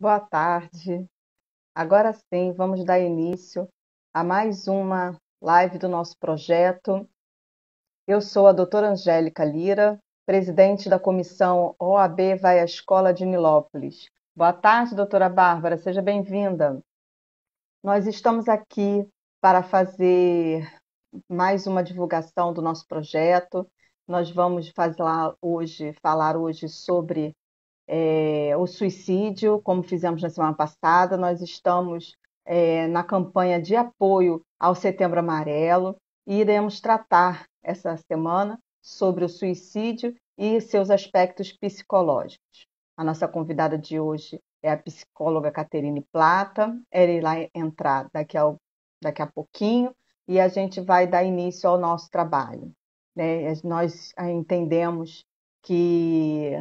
Boa tarde. Agora sim, vamos dar início a mais uma live do nosso projeto. Eu sou a doutora Angélica Lira, presidente da comissão OAB Vai à Escola de Nilópolis. Boa tarde, doutora Bárbara, seja bem-vinda. Nós estamos aqui para fazer mais uma divulgação do nosso projeto. Nós vamos falar hoje sobre o suicídio, como fizemos na semana passada. Nós estamos na campanha de apoio ao Setembro Amarelo e iremos tratar essa semana sobre o suicídio e seus aspectos psicológicos. A nossa convidada de hoje é a psicóloga Caterine Plata. Ela irá entrar daqui a pouquinho e a gente vai dar início ao nosso trabalho, né? Nós entendemos que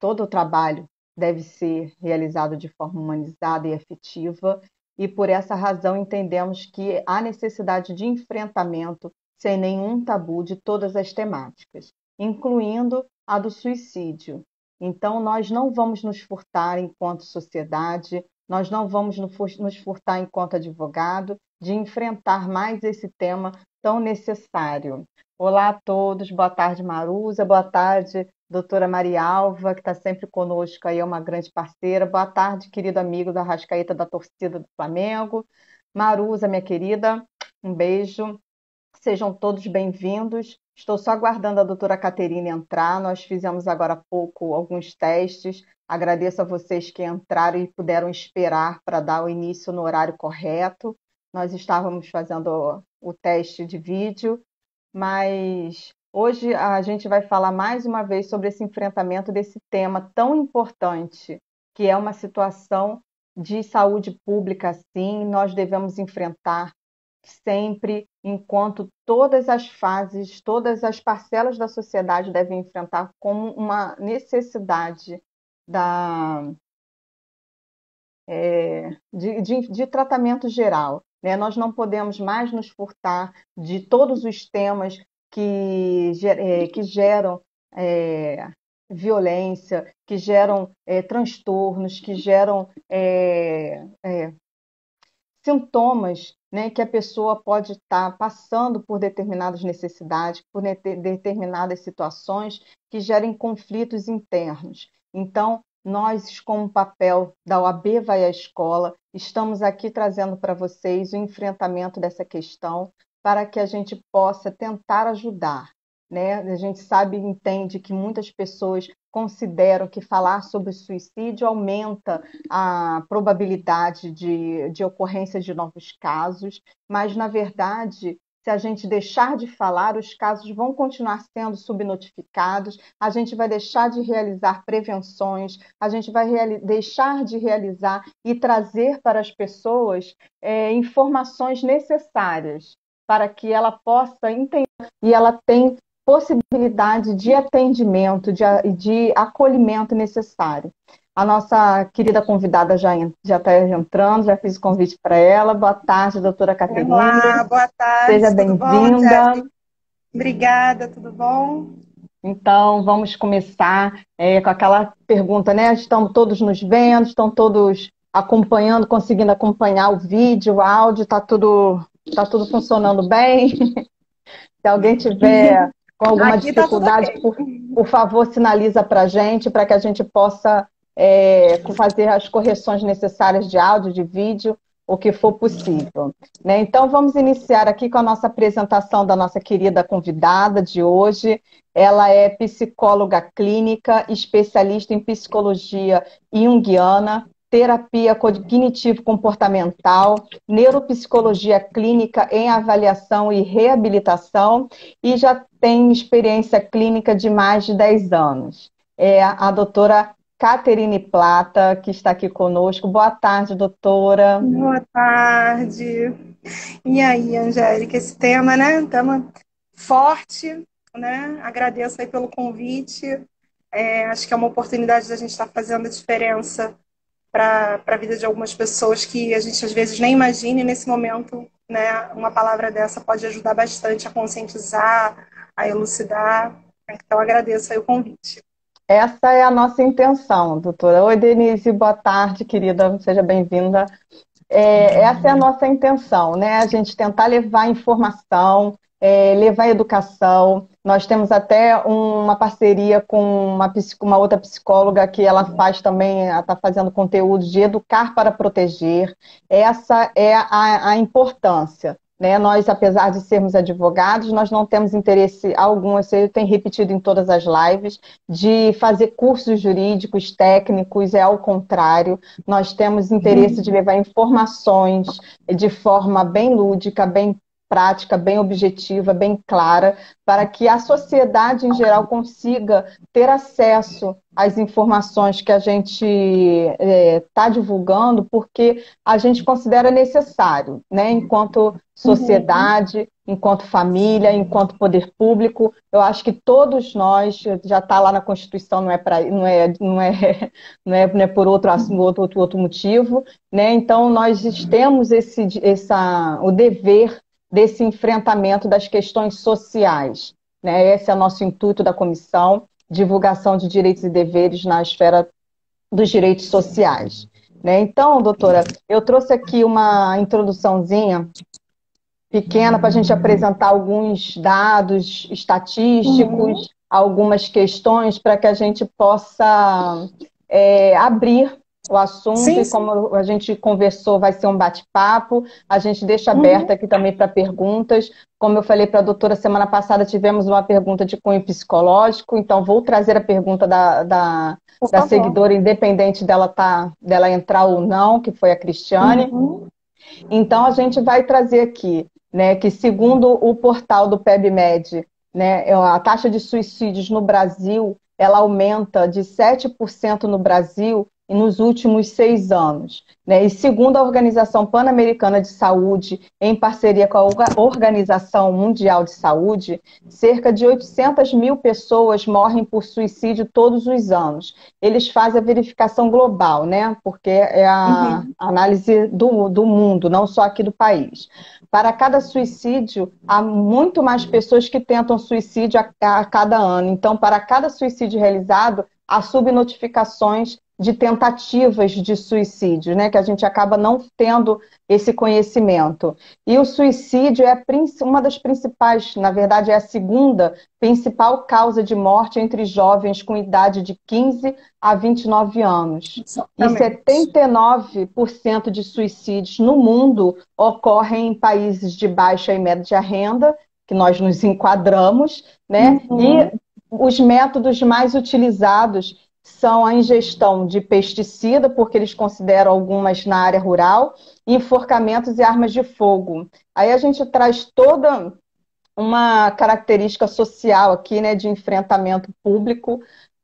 todo o trabalho deve ser realizado de forma humanizada e efetiva, e por essa razão entendemos que há necessidade de enfrentamento sem nenhum tabu de todas as temáticas, incluindo a do suicídio. Então, nós não vamos nos furtar enquanto sociedade, nós não vamos nos furtar enquanto advogado, de enfrentar mais esse tema tão necessário. Olá a todos, boa tarde, Marusa, boa tarde, doutora Maria Alva, que está sempre conosco aí, é uma grande parceira. Boa tarde, querido amigo da Arrascaeta da torcida do Flamengo. Marusa, minha querida, um beijo. Sejam todos bem-vindos. Estou só aguardando a doutora Caterine entrar. Nós fizemos agora há pouco alguns testes. Agradeço a vocês que entraram e puderam esperar para dar o início no horário correto. Nós estávamos fazendo o teste de vídeo, mas hoje a gente vai falar mais uma vez sobre esse enfrentamento desse tema tão importante, que é uma situação de saúde pública, sim, nós devemos enfrentar sempre, enquanto todas as fases, todas as parcelas da sociedade devem enfrentar como uma necessidade da, de tratamento geral, né? Nós não podemos mais nos furtar de todos os temas que geram violência, que geram transtornos, que geram sintomas, né, que a pessoa pode estar passando por determinadas necessidades, por determinadas situações que gerem conflitos internos. Então, nós, como papel da OAB Vai à Escola, estamos aqui trazendo para vocês o enfrentamento dessa questão para que a gente possa tentar ajudar, né? A gente sabe e entende que muitas pessoas consideram que falar sobre suicídio aumenta a probabilidade de ocorrência de novos casos, mas, na verdade, se a gente deixar de falar, os casos vão continuar sendo subnotificados, a gente vai deixar de realizar prevenções, a gente vai deixar de realizar e trazer para as pessoas informações necessárias para que ela possa entender e ela tem possibilidade de atendimento, de acolhimento necessário. A nossa querida convidada já está entrando, já fiz o convite para ela. Boa tarde, doutora Caterine. Olá, boa Seja tarde, tudo bom, bem-vinda. Angélica? Obrigada, tudo bom? Então, vamos começar com aquela pergunta, né? Estão todos nos vendo, estão todos acompanhando, conseguindo acompanhar o vídeo, o áudio, tá tudo funcionando bem? Se alguém tiver com alguma Aqui tá tudo dificuldade, ok. por favor, sinaliza para a gente, para que a gente possa fazer as correções necessárias de áudio, de vídeo, o que for possível, né? Então, vamos iniciar aqui com a nossa apresentação da nossa querida convidada de hoje. Ela é psicóloga clínica, especialista em psicologia junguiana, terapia cognitivo-comportamental, neuropsicologia clínica em avaliação e reabilitação e já tem experiência clínica de mais de 10 anos. É a doutora Caterine Plata, que está aqui conosco. Boa tarde, doutora. Boa tarde. E aí, Angélica, esse tema, né? Tema forte, né? Agradeço aí pelo convite. Acho que é uma oportunidade da gente estar fazendo a diferença para a vida de algumas pessoas que a gente às vezes nem imagina, e nesse momento, né, uma palavra dessa pode ajudar bastante a conscientizar, a elucidar. Então, agradeço aí o convite. Essa é a nossa intenção, doutora. Oi, Denise, boa tarde, querida, seja bem-vinda. Essa é a nossa intenção, né? A gente tentar levar informação, levar educação. Nós temos até uma parceria com uma outra psicóloga que ela faz também, está fazendo conteúdo de educar para proteger. Essa é a importância. Né? Nós, apesar de sermos advogados, nós não temos interesse algum, isso eu tenho repetido em todas as lives, de fazer cursos jurídicos, técnicos, é ao contrário. Nós temos interesse de levar informações de forma bem lúdica, bem prática, bem objetiva, bem clara, para que a sociedade em geral consiga ter acesso às informações que a gente está divulgando, porque a gente considera necessário, né? Enquanto sociedade, enquanto família, enquanto poder público, eu acho que todos nós, já está lá na Constituição, não é por outro motivo, né? Então nós temos o dever desse enfrentamento das questões sociais, né? Esse é o nosso intuito da comissão, divulgação de direitos e deveres na esfera dos direitos sociais, né? Então, doutora, eu trouxe aqui uma introduçãozinha pequena para a gente apresentar alguns dados estatísticos, algumas questões para que a gente possa abrir o assunto. Sim, e sim. como a gente conversou, vai ser um bate-papo, a gente deixa aberto aqui também para perguntas. Como eu falei para a doutora, semana passada tivemos uma pergunta de cunho psicológico, então vou trazer a pergunta da Por favor. seguidora, independente dela entrar ou não, que foi a Cristiane. Então, a gente vai trazer aqui, né, que segundo o portal do PebMed, né, a taxa de suicídios no Brasil, ela aumenta de 7% no Brasil e nos últimos 6 anos. Né? E segundo a Organização Pan-Americana de Saúde, em parceria com a Organização Mundial de Saúde, cerca de 800 mil pessoas morrem por suicídio todos os anos. Eles fazem a verificação global, né? Porque é a análise do mundo, não só aqui do país. Para cada suicídio, há muito mais pessoas que tentam suicídio a cada ano. Então, para cada suicídio realizado, há subnotificações de tentativas de suicídio, né? Que a gente acaba não tendo esse conhecimento. E o suicídio é uma das principais, na verdade, é a segunda principal causa de morte entre jovens com idade de 15 a 29 anos. Exatamente. E 79% de suicídios no mundo ocorrem em países de baixa e média renda, que nós nos enquadramos, né? E os métodos mais utilizados são a ingestão de pesticida, porque eles consideram algumas na área rural, enforcamentos e armas de fogo. Aí a gente traz toda uma característica social aqui, né, de enfrentamento público,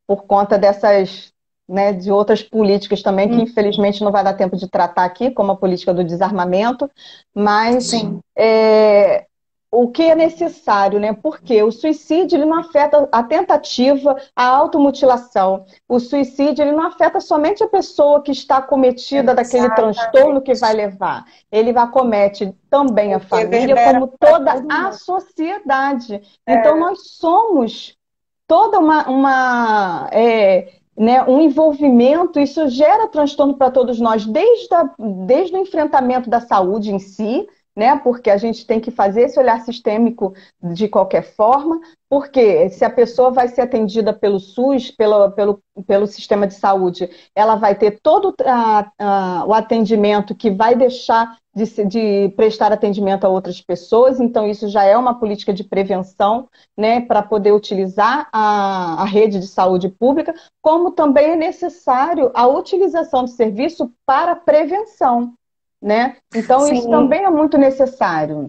por conta dessas, né, de outras políticas também, que infelizmente não vai dar tempo de tratar aqui, como a política do desarmamento, mas o que é necessário, né? Porque o suicídio ele não afeta a tentativa, a automutilação. O suicídio ele não afeta somente a pessoa que está acometida daquele transtorno que vai levar. Ele acomete também a família, como toda a sociedade. Então, nós somos toda um envolvimento, isso gera transtorno para todos nós, desde o enfrentamento da saúde em si, né? Porque a gente tem que fazer esse olhar sistêmico de qualquer forma, porque se a pessoa vai ser atendida pelo SUS, pelo sistema de saúde, ela vai ter todo o atendimento que vai deixar de prestar atendimento a outras pessoas, então isso já é uma política de prevenção, né, para poder utilizar a rede de saúde pública, como também é necessário a utilização do serviço para prevenção. Né? Então, isso também é muito necessário.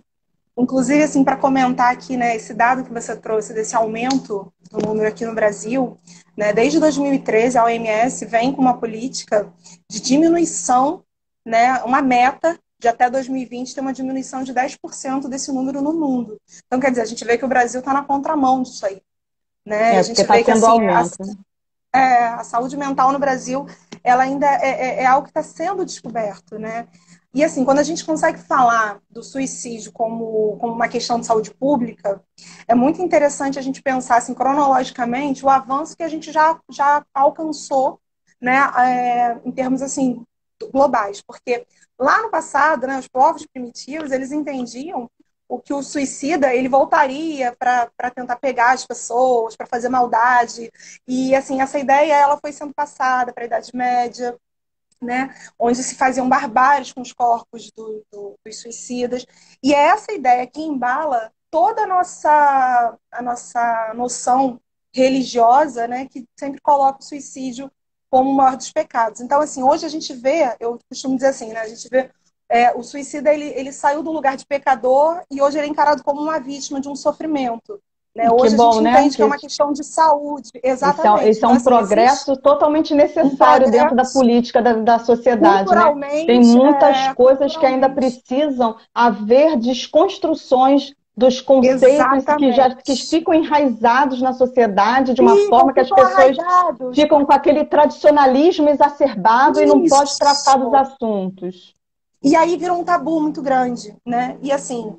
Inclusive, assim, para comentar aqui, né, esse dado que você trouxe desse aumento do número aqui no Brasil, né, desde 2013 a OMS vem com uma política de diminuição, né, uma meta de até 2020 ter uma diminuição de 10% desse número no mundo. Então, quer dizer, a gente vê que o Brasil está na contramão disso aí. Né? A gente vê que assim, a saúde mental no Brasil ela ainda é algo que está sendo descoberto, né? E assim, quando a gente consegue falar do suicídio como uma questão de saúde pública, é muito interessante a gente pensar assim, cronologicamente o avanço que a gente já alcançou, né, em termos assim, globais. Porque lá no passado, né, os povos primitivos, eles entendiam o que o suicida ele voltaria para tentar pegar as pessoas, para fazer maldade. E assim, essa ideia ela foi sendo passada para a Idade Média, né, onde se faziam barbáries com os corpos dos suicidas. E é essa ideia que embala toda a nossa noção religiosa, né, que sempre coloca o suicídio como o maior dos pecados. Então, assim, hoje a gente vê, eu costumo dizer assim, né, a gente vê o suicida, ele saiu do lugar de pecador e hoje ele é encarado como uma vítima de um sofrimento. Né? Que Hoje a bom, gente né? entende que é uma questão de saúde, exatamente. Esse é Então, um assim, existe progresso totalmente um necessário dentro da progresso política da sociedade, né? Tem culturalmente, muitas coisas que ainda culturalmente. precisam haver desconstruções dos conceitos que Exatamente. ficam enraizados na sociedade de uma Ficam, forma que as ficam pessoas arraigados. ficam com aquele tradicionalismo exacerbado e não pode tratar dos Isso. assuntos. E aí virou um tabu muito grande, né? E assim,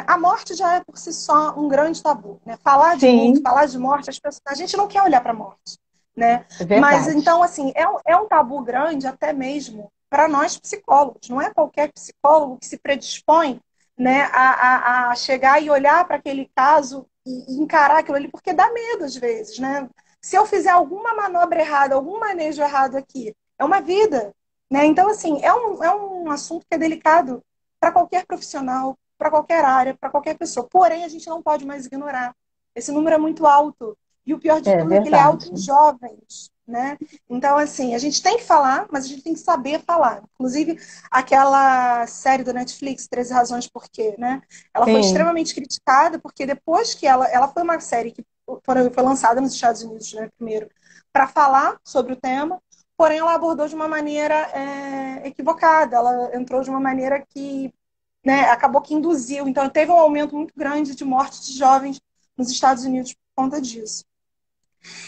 a morte já é por si só um grande tabu, né? Falar de luto, Sim, falar de morte, a gente não quer olhar para a morte, né? é Mas verdade. então, assim, é um tabu grande até mesmo para nós psicólogos. Não é qualquer psicólogo que se predispõe, né, a chegar e olhar para aquele caso e encarar aquilo ali, porque dá medo às vezes, né? Se eu fizer alguma manobra errada, algum manejo errado aqui, é uma vida, né? Então, assim, é um assunto que é delicado para qualquer profissional, para qualquer área, para qualquer pessoa. Porém, a gente não pode mais ignorar. Esse número é muito alto. E o pior de É tudo é que ele é alto verdade. em jovens, né? Então, assim, a gente tem que falar, mas a gente tem que saber falar. Inclusive, aquela série do Netflix, 13 Razões Por Quê, né? Ela foi Sim, extremamente criticada, porque depois que ela foi uma série que foi lançada nos Estados Unidos, né, primeiro, para falar sobre o tema, porém ela abordou de uma maneira equivocada, ela entrou de uma maneira que, né, acabou que induziu. Então, teve um aumento muito grande de morte de jovens nos Estados Unidos por conta disso.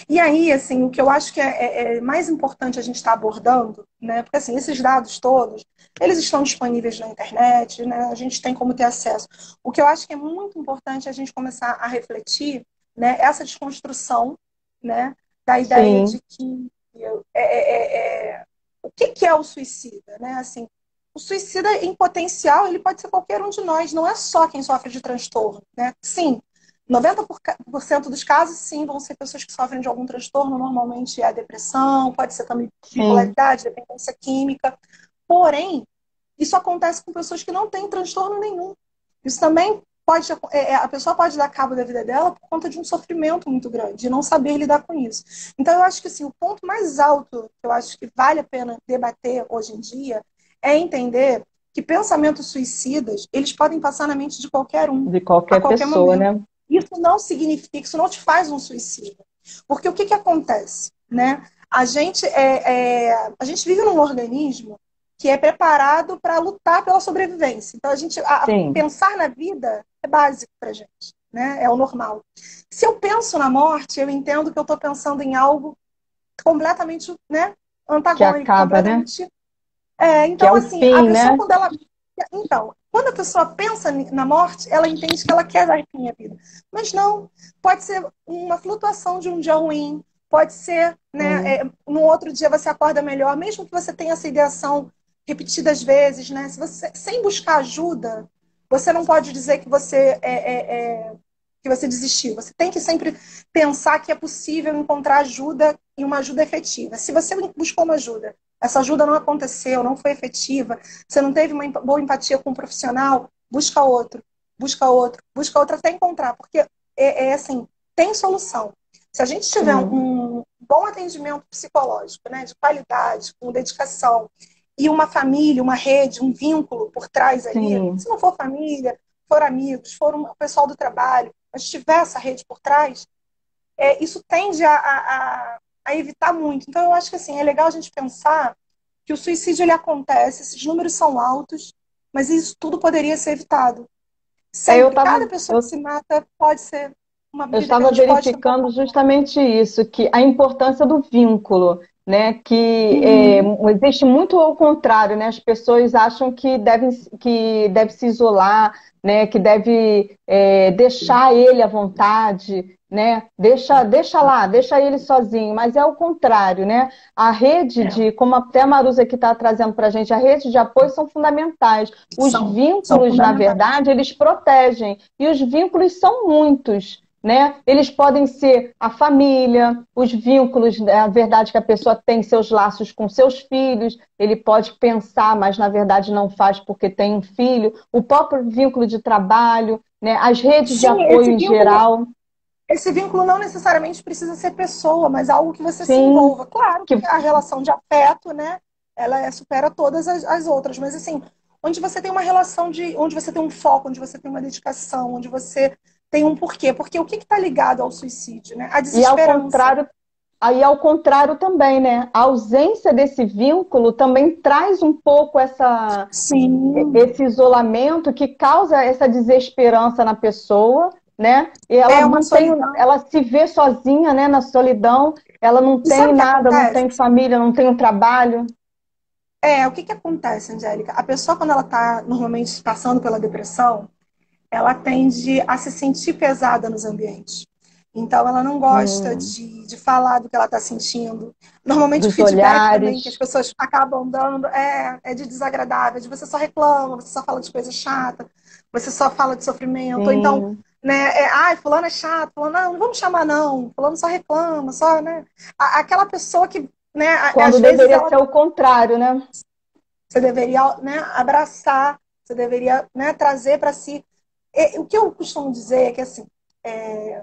E aí, assim, o que eu acho que é mais importante a gente estar abordando, né, porque assim, esses dados todos, eles estão disponíveis na internet, né, a gente tem como ter acesso. O que eu acho que é muito importante é a gente começar a refletir, né, essa desconstrução, né, da ideia sim. de que o que é o suicida, né? Assim, o suicida em potencial, ele pode ser qualquer um de nós, não é só quem sofre de transtorno, né? Sim, 90% dos casos, sim, vão ser pessoas que sofrem de algum transtorno, normalmente é a depressão, pode ser também Sim, bipolaridade, dependência química. Porém, isso acontece com pessoas que não têm transtorno nenhum. Isso também pode, a pessoa pode dar cabo da vida dela por conta de um sofrimento muito grande, de não saber lidar com isso. Então, eu acho que assim, o ponto mais alto que eu acho que vale a pena debater hoje em dia é entender que pensamentos suicidas, eles podem passar na mente de qualquer um, de a qualquer qualquer pessoa, momento. né? Isso não significa, isso não te faz um suicida. Porque o que acontece? Né? A gente vive num organismo que é preparado para lutar pela sobrevivência. Então, a Sim, pensar na vida é básico para a gente, né? É o normal. Se eu penso na morte, eu entendo que eu estou pensando em algo completamente, né, que antagônico, acaba, né? completamente. Que é Então, o assim, a fim, pessoa, né? quando ela. Então, quando a pessoa pensa na morte, ela entende que ela quer dar fim à vida. Mas não, pode ser uma flutuação de um dia ruim, pode ser, né, Sim, no outro dia você acorda melhor, mesmo que você tenha essa ideação repetidas vezes, né? Se você, sem buscar ajuda, você não pode dizer que você desistiu. Você tem que sempre pensar que é possível encontrar ajuda e uma ajuda efetiva. Se você buscou uma ajuda, essa ajuda não aconteceu, não foi efetiva, você não teve uma boa empatia com o profissional, busca outro, busca outro até encontrar, porque assim, tem solução. Se a gente tiver sim, um bom atendimento psicológico, né, de qualidade, com dedicação, e uma família, uma rede, um vínculo por trás ali, sim. se não for família, for amigos, for o pessoal do trabalho, mas tiver essa rede por trás, isso tende a evitar muito. Então, eu acho que assim, é legal a gente pensar que o suicídio ele acontece, esses números são altos, mas isso tudo poderia ser evitado. Eu Sempre. estava Cada pessoa que se mata pode ser uma eu vida que a estava gente pode tentar verificando salvar. justamente isso, que a importância do vínculo, né? Que existe muito ao contrário, né? As pessoas acham que deve se isolar, né? Que deve deixar ele à vontade, né? Deixa lá, deixa ele sozinho, mas é o contrário, né? A rede como até a Maruza aqui está trazendo para a gente, a rede de apoio são fundamentais. Os São vínculos, na fundamentais. verdade, eles protegem, e os vínculos são muitos. Né? Eles podem ser a família, os vínculos, a verdade que a pessoa tem seus laços com seus filhos, ele pode pensar, mas na verdade não faz porque tem um filho, o próprio vínculo de trabalho, né? As redes de Sim, apoio em geral. esse vínculo não necessariamente precisa ser pessoa, mas algo que você se Sim, envolva. Claro que que a relação de afeto, né, supera todas as outras, mas assim, onde você tem uma relação onde você tem um foco, onde você tem uma dedicação, onde você tem um porquê. Porque o que está ligado ao suicídio, né? A e ao desesperança. contrário, aí ao contrário também, né? A ausência desse vínculo também traz um pouco Sim, esse isolamento que causa essa desesperança na pessoa, né? E ela é uma não tem, solidão. ela se vê sozinha, né, na solidão, ela não E sabe tem o que nada, não acontece? tem família, não tem um trabalho. O que acontece, Angélica? A pessoa, quando ela está normalmente passando pela depressão, ela tende a se sentir pesada nos ambientes. Então, ela não gosta Hum, de falar do que ela está sentindo. Normalmente, o dos feedback também que as olhares, pessoas acabam dando é de desagradável, de você só reclama, você só fala de coisa chata, você só fala de sofrimento. Ou então, sim. né, ai, fulano é chato, fulano, não vamos chamar não, fulano só reclama, só, né? Aquela pessoa que, né, às Quando vezes deveria ela ser o contrário, né? você deveria, né, abraçar, você deveria, né, trazer para si. O que eu costumo dizer é que, assim,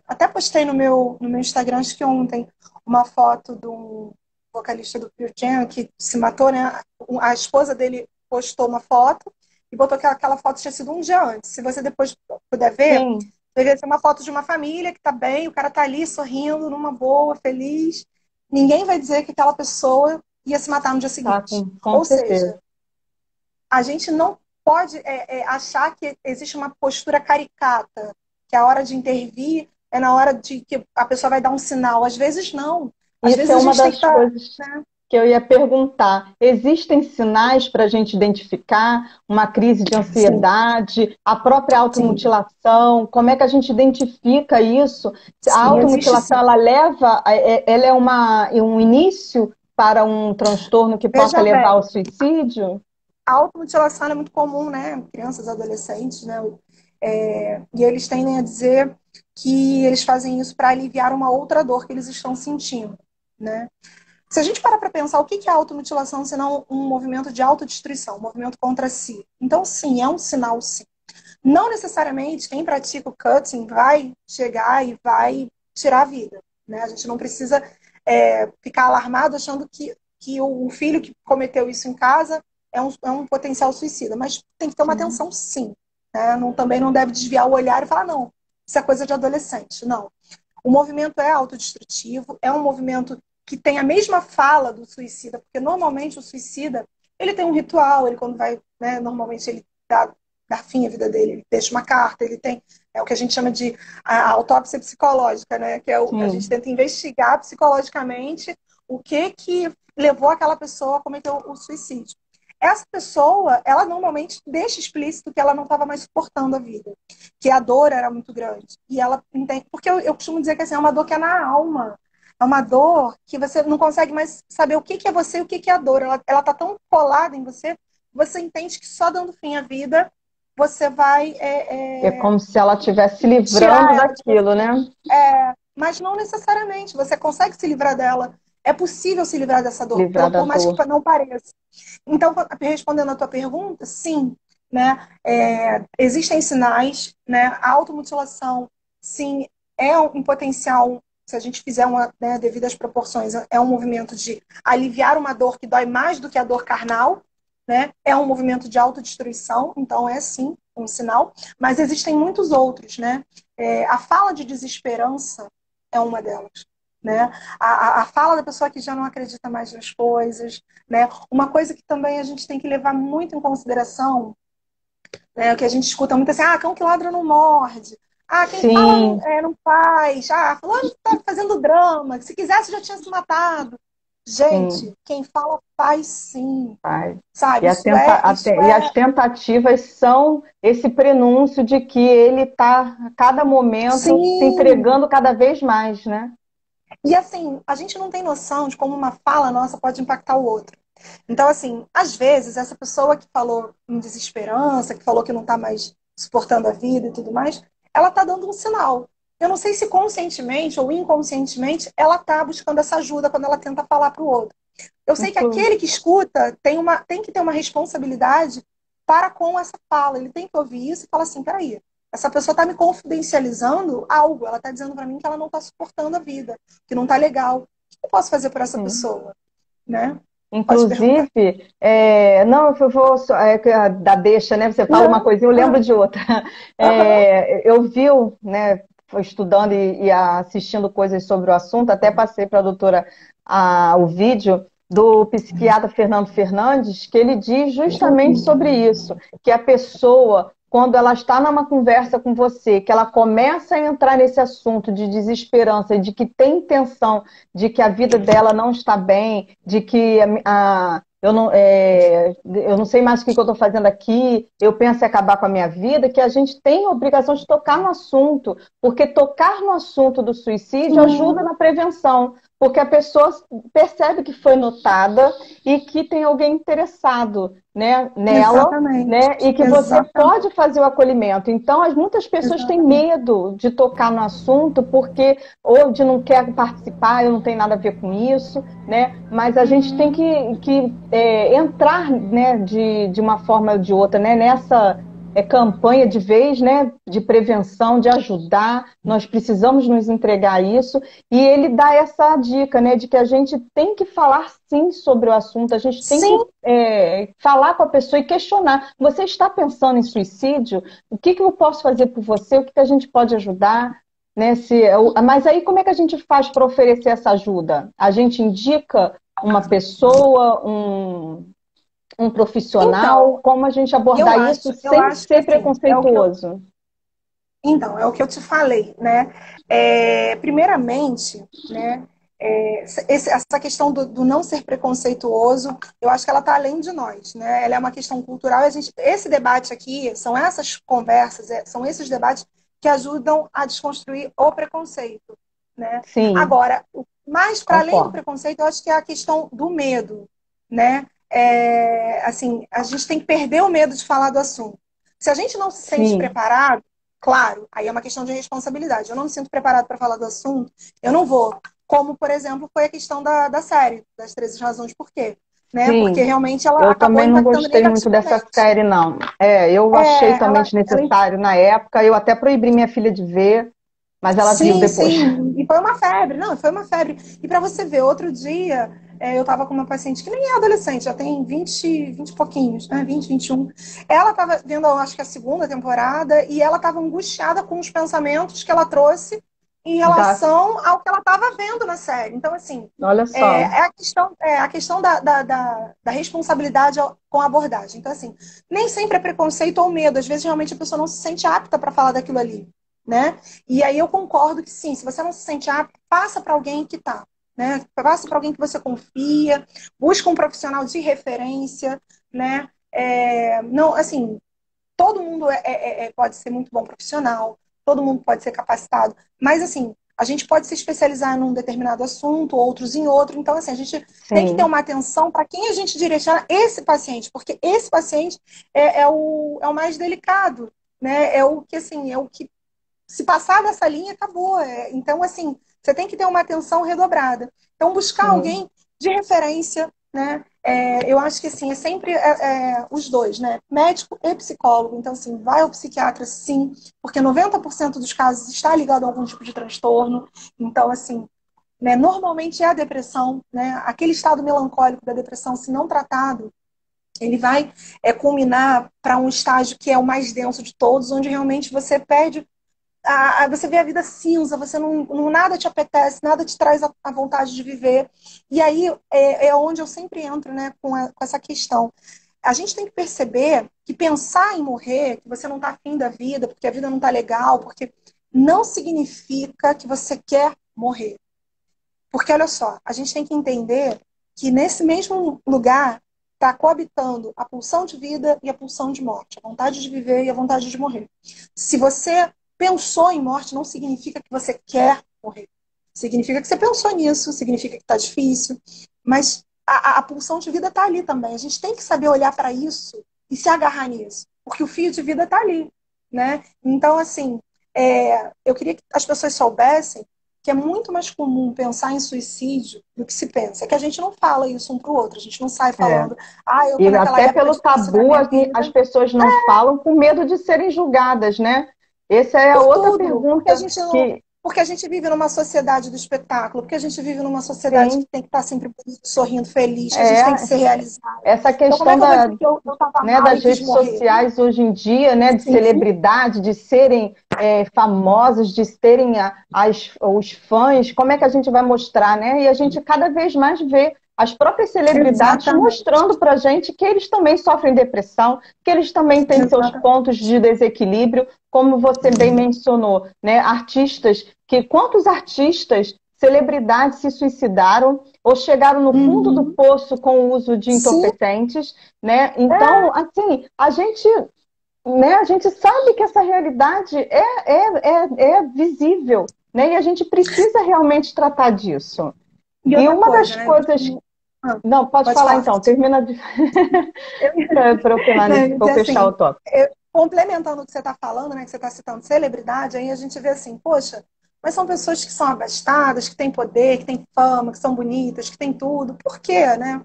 até postei no meu Instagram, acho que ontem, uma foto de um vocalista do Pearl Jam que se matou, né? A esposa dele postou uma foto e botou que aquela foto tinha sido um dia antes. Se você depois puder ver, Sim, deveria ser uma foto de uma família que tá bem, o cara tá ali sorrindo, numa boa, feliz. Ninguém vai dizer que aquela pessoa ia se matar no dia tá, seguinte. com Ou certeza. seja, a gente não pode achar que existe uma postura caricata, que a hora de intervir é na hora de que a pessoa vai dar um sinal. Às vezes não. Às Isso vezes é a uma gente tem que das estar, coisas né? que eu ia perguntar. Existem sinais para a gente identificar uma crise de Sim, ansiedade, a própria sim, automutilação? Como é que a gente identifica isso? A sim, existe automutilação, sim. ela leva, ela é um início para um transtorno que possa Veja levar ao bem, suicídio? a automutilação é muito comum, né? Crianças, adolescentes, né? E eles tendem a dizer que eles fazem isso para aliviar uma outra dor que eles estão sentindo, né? Se a gente parar para pensar o que é automutilação, senão um movimento de autodestruição, um movimento contra si. Então, sim, é um sinal, sim. Não necessariamente quem pratica o cutting vai chegar e vai tirar a vida. Né? A gente não precisa ficar alarmado achando que o filho que cometeu isso em casa é um potencial suicida. Mas tem que ter uma Sim. atenção, sim. Né? Não, também não deve desviar o olhar e falar, não, isso é coisa de adolescente. Não. O movimento é autodestrutivo, é um movimento que tem a mesma fala do suicida, porque normalmente o suicida ele tem um ritual, ele quando vai, né, normalmente ele dar fim à vida dele, ele deixa uma carta, ele tem o que a gente chama de a autópsia psicológica, né, que a gente Sim. tenta investigar psicologicamente o que levou aquela pessoa a cometer o suicídio. Essa pessoa, ela normalmente deixa explícito que ela não estava mais suportando a vida, que a dor era muito grande. E ela entende, porque eu costumo dizer que assim, é uma dor que é na alma. É uma dor que você não consegue mais saber o que é você e o que é a dor. Ela tá tão colada em você, você entende que só dando fim à vida você vai É como se ela estivesse se livrando tirar ela de daquilo, você. né? Mas não necessariamente. Você consegue se livrar dela. É possível se livrar dessa dor, Livrar da por mais dor. que não pareça. Então, respondendo a tua pergunta, sim, né? Existem sinais, né? A automutilação, sim, é um potencial, se a gente fizer uma, né, devido às proporções, é um movimento de aliviar uma dor que dói mais do que a dor carnal, né? É um movimento de autodestruição, então é sim um sinal, mas existem muitos outros, né? A fala de desesperança é uma delas. Né? A fala da pessoa que já não acredita mais nas coisas, né? Uma coisa que também a gente tem que levar muito em consideração, né? O que a gente escuta muito assim, cão que ladra não morde, quem fala Sim, não faz, fulano tá fazendo drama, se quisesse já tinha se matado. sim, Gente, quem fala faz sim, faz. sabe? E as tentativas são esse prenúncio de que ele está, a cada momento, se Sim. entregando cada vez mais, né? E assim, a gente não tem noção de como uma fala nossa pode impactar o outro. Então, assim, às vezes, essa pessoa que falou em desesperança, que falou que não está mais suportando a vida e tudo mais, ela está dando um sinal. Eu não sei se conscientemente ou inconscientemente ela está buscando essa ajuda quando ela tenta falar para o outro. Eu sei que Inclu- aquele que escuta tem que ter uma responsabilidade para com essa fala. Ele tem que ouvir isso e falar assim: peraí, essa pessoa está me confidencializando algo. Ela está dizendo para mim que ela não está suportando a vida, que não está legal. O que eu posso fazer por essa Sim. pessoa? Né? Pode perguntar. Inclusive, não, eu vou da deixa, né? Você fala uma Não. coisinha, eu lembro Aham. de outra. Aham. Eu vi, né, estudando e assistindo coisas sobre o assunto, até passei para a doutora o vídeo do psiquiatra Fernando Fernandes, que ele diz justamente sobre isso, que a pessoa, quando ela está numa conversa com você, que ela começa a entrar nesse assunto de desesperança e de que tem intenção de que a vida dela não está bem, de que eu não sei mais o que eu estou fazendo aqui, eu penso em acabar com a minha vida, que a gente tem a obrigação de tocar no assunto, porque tocar no assunto do suicídio ajuda Sim, na prevenção, porque a pessoa percebe que foi notada e que tem alguém interessado, né, nela, exatamente. né, e que você Exatamente. pode fazer o acolhimento. Então, muitas pessoas têm Exatamente. medo de tocar no assunto porque ou de não quer participar, eu não tenho nada a ver com isso, né? Mas a gente tem que entrar, né, de uma forma ou de outra, né, nessa campanha de vez, né, de prevenção, de ajudar. Nós precisamos nos entregar a isso. E ele dá essa dica, né, de que a gente tem que falar sim sobre o assunto, a gente tem que Sim, falar com a pessoa e questionar. Você está pensando em suicídio? O que que eu posso fazer por você? O que que a gente pode ajudar? Né? Mas aí como é que a gente faz para oferecer essa ajuda? A gente indica uma pessoa, um então, profissional? Como a gente eu abordar isso acho, eu sem acho que ser assim, é o que eu, preconceituoso? então, é o que eu te falei, né? Primeiramente, né? Essa questão do não ser preconceituoso, eu acho que ela está além de nós, né? Ela é uma questão cultural. Esse debate aqui, são essas conversas, são esses debates que ajudam a desconstruir o preconceito, né? Sim, Agora, mais para além do concordo. preconceito, eu acho que é a questão do medo, né? Assim, a gente tem que perder o medo de falar do assunto. Se a gente não se sente Sim, preparado, claro, aí é uma questão de responsabilidade. Eu não me sinto preparado para falar do assunto, eu não vou. Como, por exemplo, foi a questão da série, das 13 razões por quê. Né? Porque sim. realmente ela Eu acabou também não impactando gostei muito dessa negativamente. série, não. Eu achei também desnecessário na época. Eu até proibi minha filha de ver, mas ela viu Sim, depois. sim. E foi uma febre. Não, foi uma febre. E para você ver, outro dia eu estava com uma paciente que nem é adolescente, já tem 20 e pouquinhos, né? 20, 21. Ela estava vendo, acho que a segunda temporada, e ela estava angustiada com os pensamentos que ela trouxe em Da, relação ao que ela estava vendo na série. Então, assim, olha só. a questão da responsabilidade com a abordagem. Então, assim, nem sempre é preconceito ou medo. Às vezes, realmente, a pessoa não se sente apta para falar daquilo ali, né? E aí eu concordo que sim, se você não se sente apto, passa para alguém que está, né? Passa para alguém que você confia, busca um profissional de referência, né? Não, assim, todo mundo pode ser muito bom profissional, todo mundo pode ser capacitado, mas assim, a gente pode se especializar num determinado assunto, outros em outro. Então, assim, a gente tem que ter Sim, uma atenção para quem a gente direciona esse paciente, porque esse paciente é o mais delicado, né? É o que, assim, é o que se passar dessa linha, acabou. Então, assim, você tem que ter uma atenção redobrada. Então, buscar sim, alguém de referência, né? Eu acho que, assim, é sempre os dois, né? Médico e psicólogo. Então, assim, vai ao psiquiatra, sim, porque 90% dos casos está ligado a algum tipo de transtorno. Então, assim, né, normalmente é a depressão, né? Aquele estado melancólico da depressão, se não tratado, ele vai culminar para um estágio que é o mais denso de todos, onde realmente você perde você vê a vida cinza, você nada te apetece, nada te traz a vontade de viver. E aí é onde eu sempre entro, né, com essa questão. A gente tem que perceber que pensar em morrer, que você não está afim da vida, porque a vida não está legal, porque não significa que você quer morrer. Porque olha só, a gente tem que entender que nesse mesmo lugar está coabitando a pulsão de vida e a pulsão de morte, a vontade de viver e a vontade de morrer. Se você pensou em morte, não significa que você quer morrer. Significa que você pensou nisso, significa que está difícil, mas a pulsão de vida está ali também. A gente tem que saber olhar para isso e se agarrar nisso, porque o fio de vida está ali, né? Então, assim, eu queria que as pessoas soubessem que é muito mais comum pensar em suicídio do que se pensa. É que a gente não fala isso um para o outro, a gente não sai falando, eu tô E naquela até época pelo difícil da tabu, minha vida. as pessoas não falam com medo de serem julgadas, né? Essa é a Por outra tudo, porque a pergunta gente não, que, porque a gente vive numa sociedade do espetáculo, porque a gente vive numa sociedade que sim, tem que estar sempre bonito, sorrindo, feliz, que a gente tem que é ser realizado. essa Então, como é questão que eu vou dizer que eu estava né, mal e das quis redes morrer? sociais hoje em dia, né, de Sim, celebridade, de serem famosas, de terem os fãs, como é que a gente vai mostrar, né? E a gente cada vez mais vê as próprias celebridades exatamente. mostrando para a gente que eles também sofrem depressão, que eles também têm seus Exatamente. pontos de desequilíbrio, como você bem mencionou, né? Artistas, quantos artistas, celebridades se suicidaram ou chegaram no fundo do Uhum. poço com o uso de Sim, entorpecentes, né? Então, assim, né, a gente sabe que essa realidade é visível, né? E a gente precisa realmente tratar disso. e E outra uma das coisa, né? coisas. Não, pode Pode falar falar. então, termina de. Eu, para eu finalizar, né, para eu fechar assim, o tópico. complementando o que você está falando, né, que você está citando celebridade, aí a gente vê assim, poxa, mas são pessoas que são abastadas, que têm poder, que têm fama, que são bonitas, que têm tudo. Por quê, né?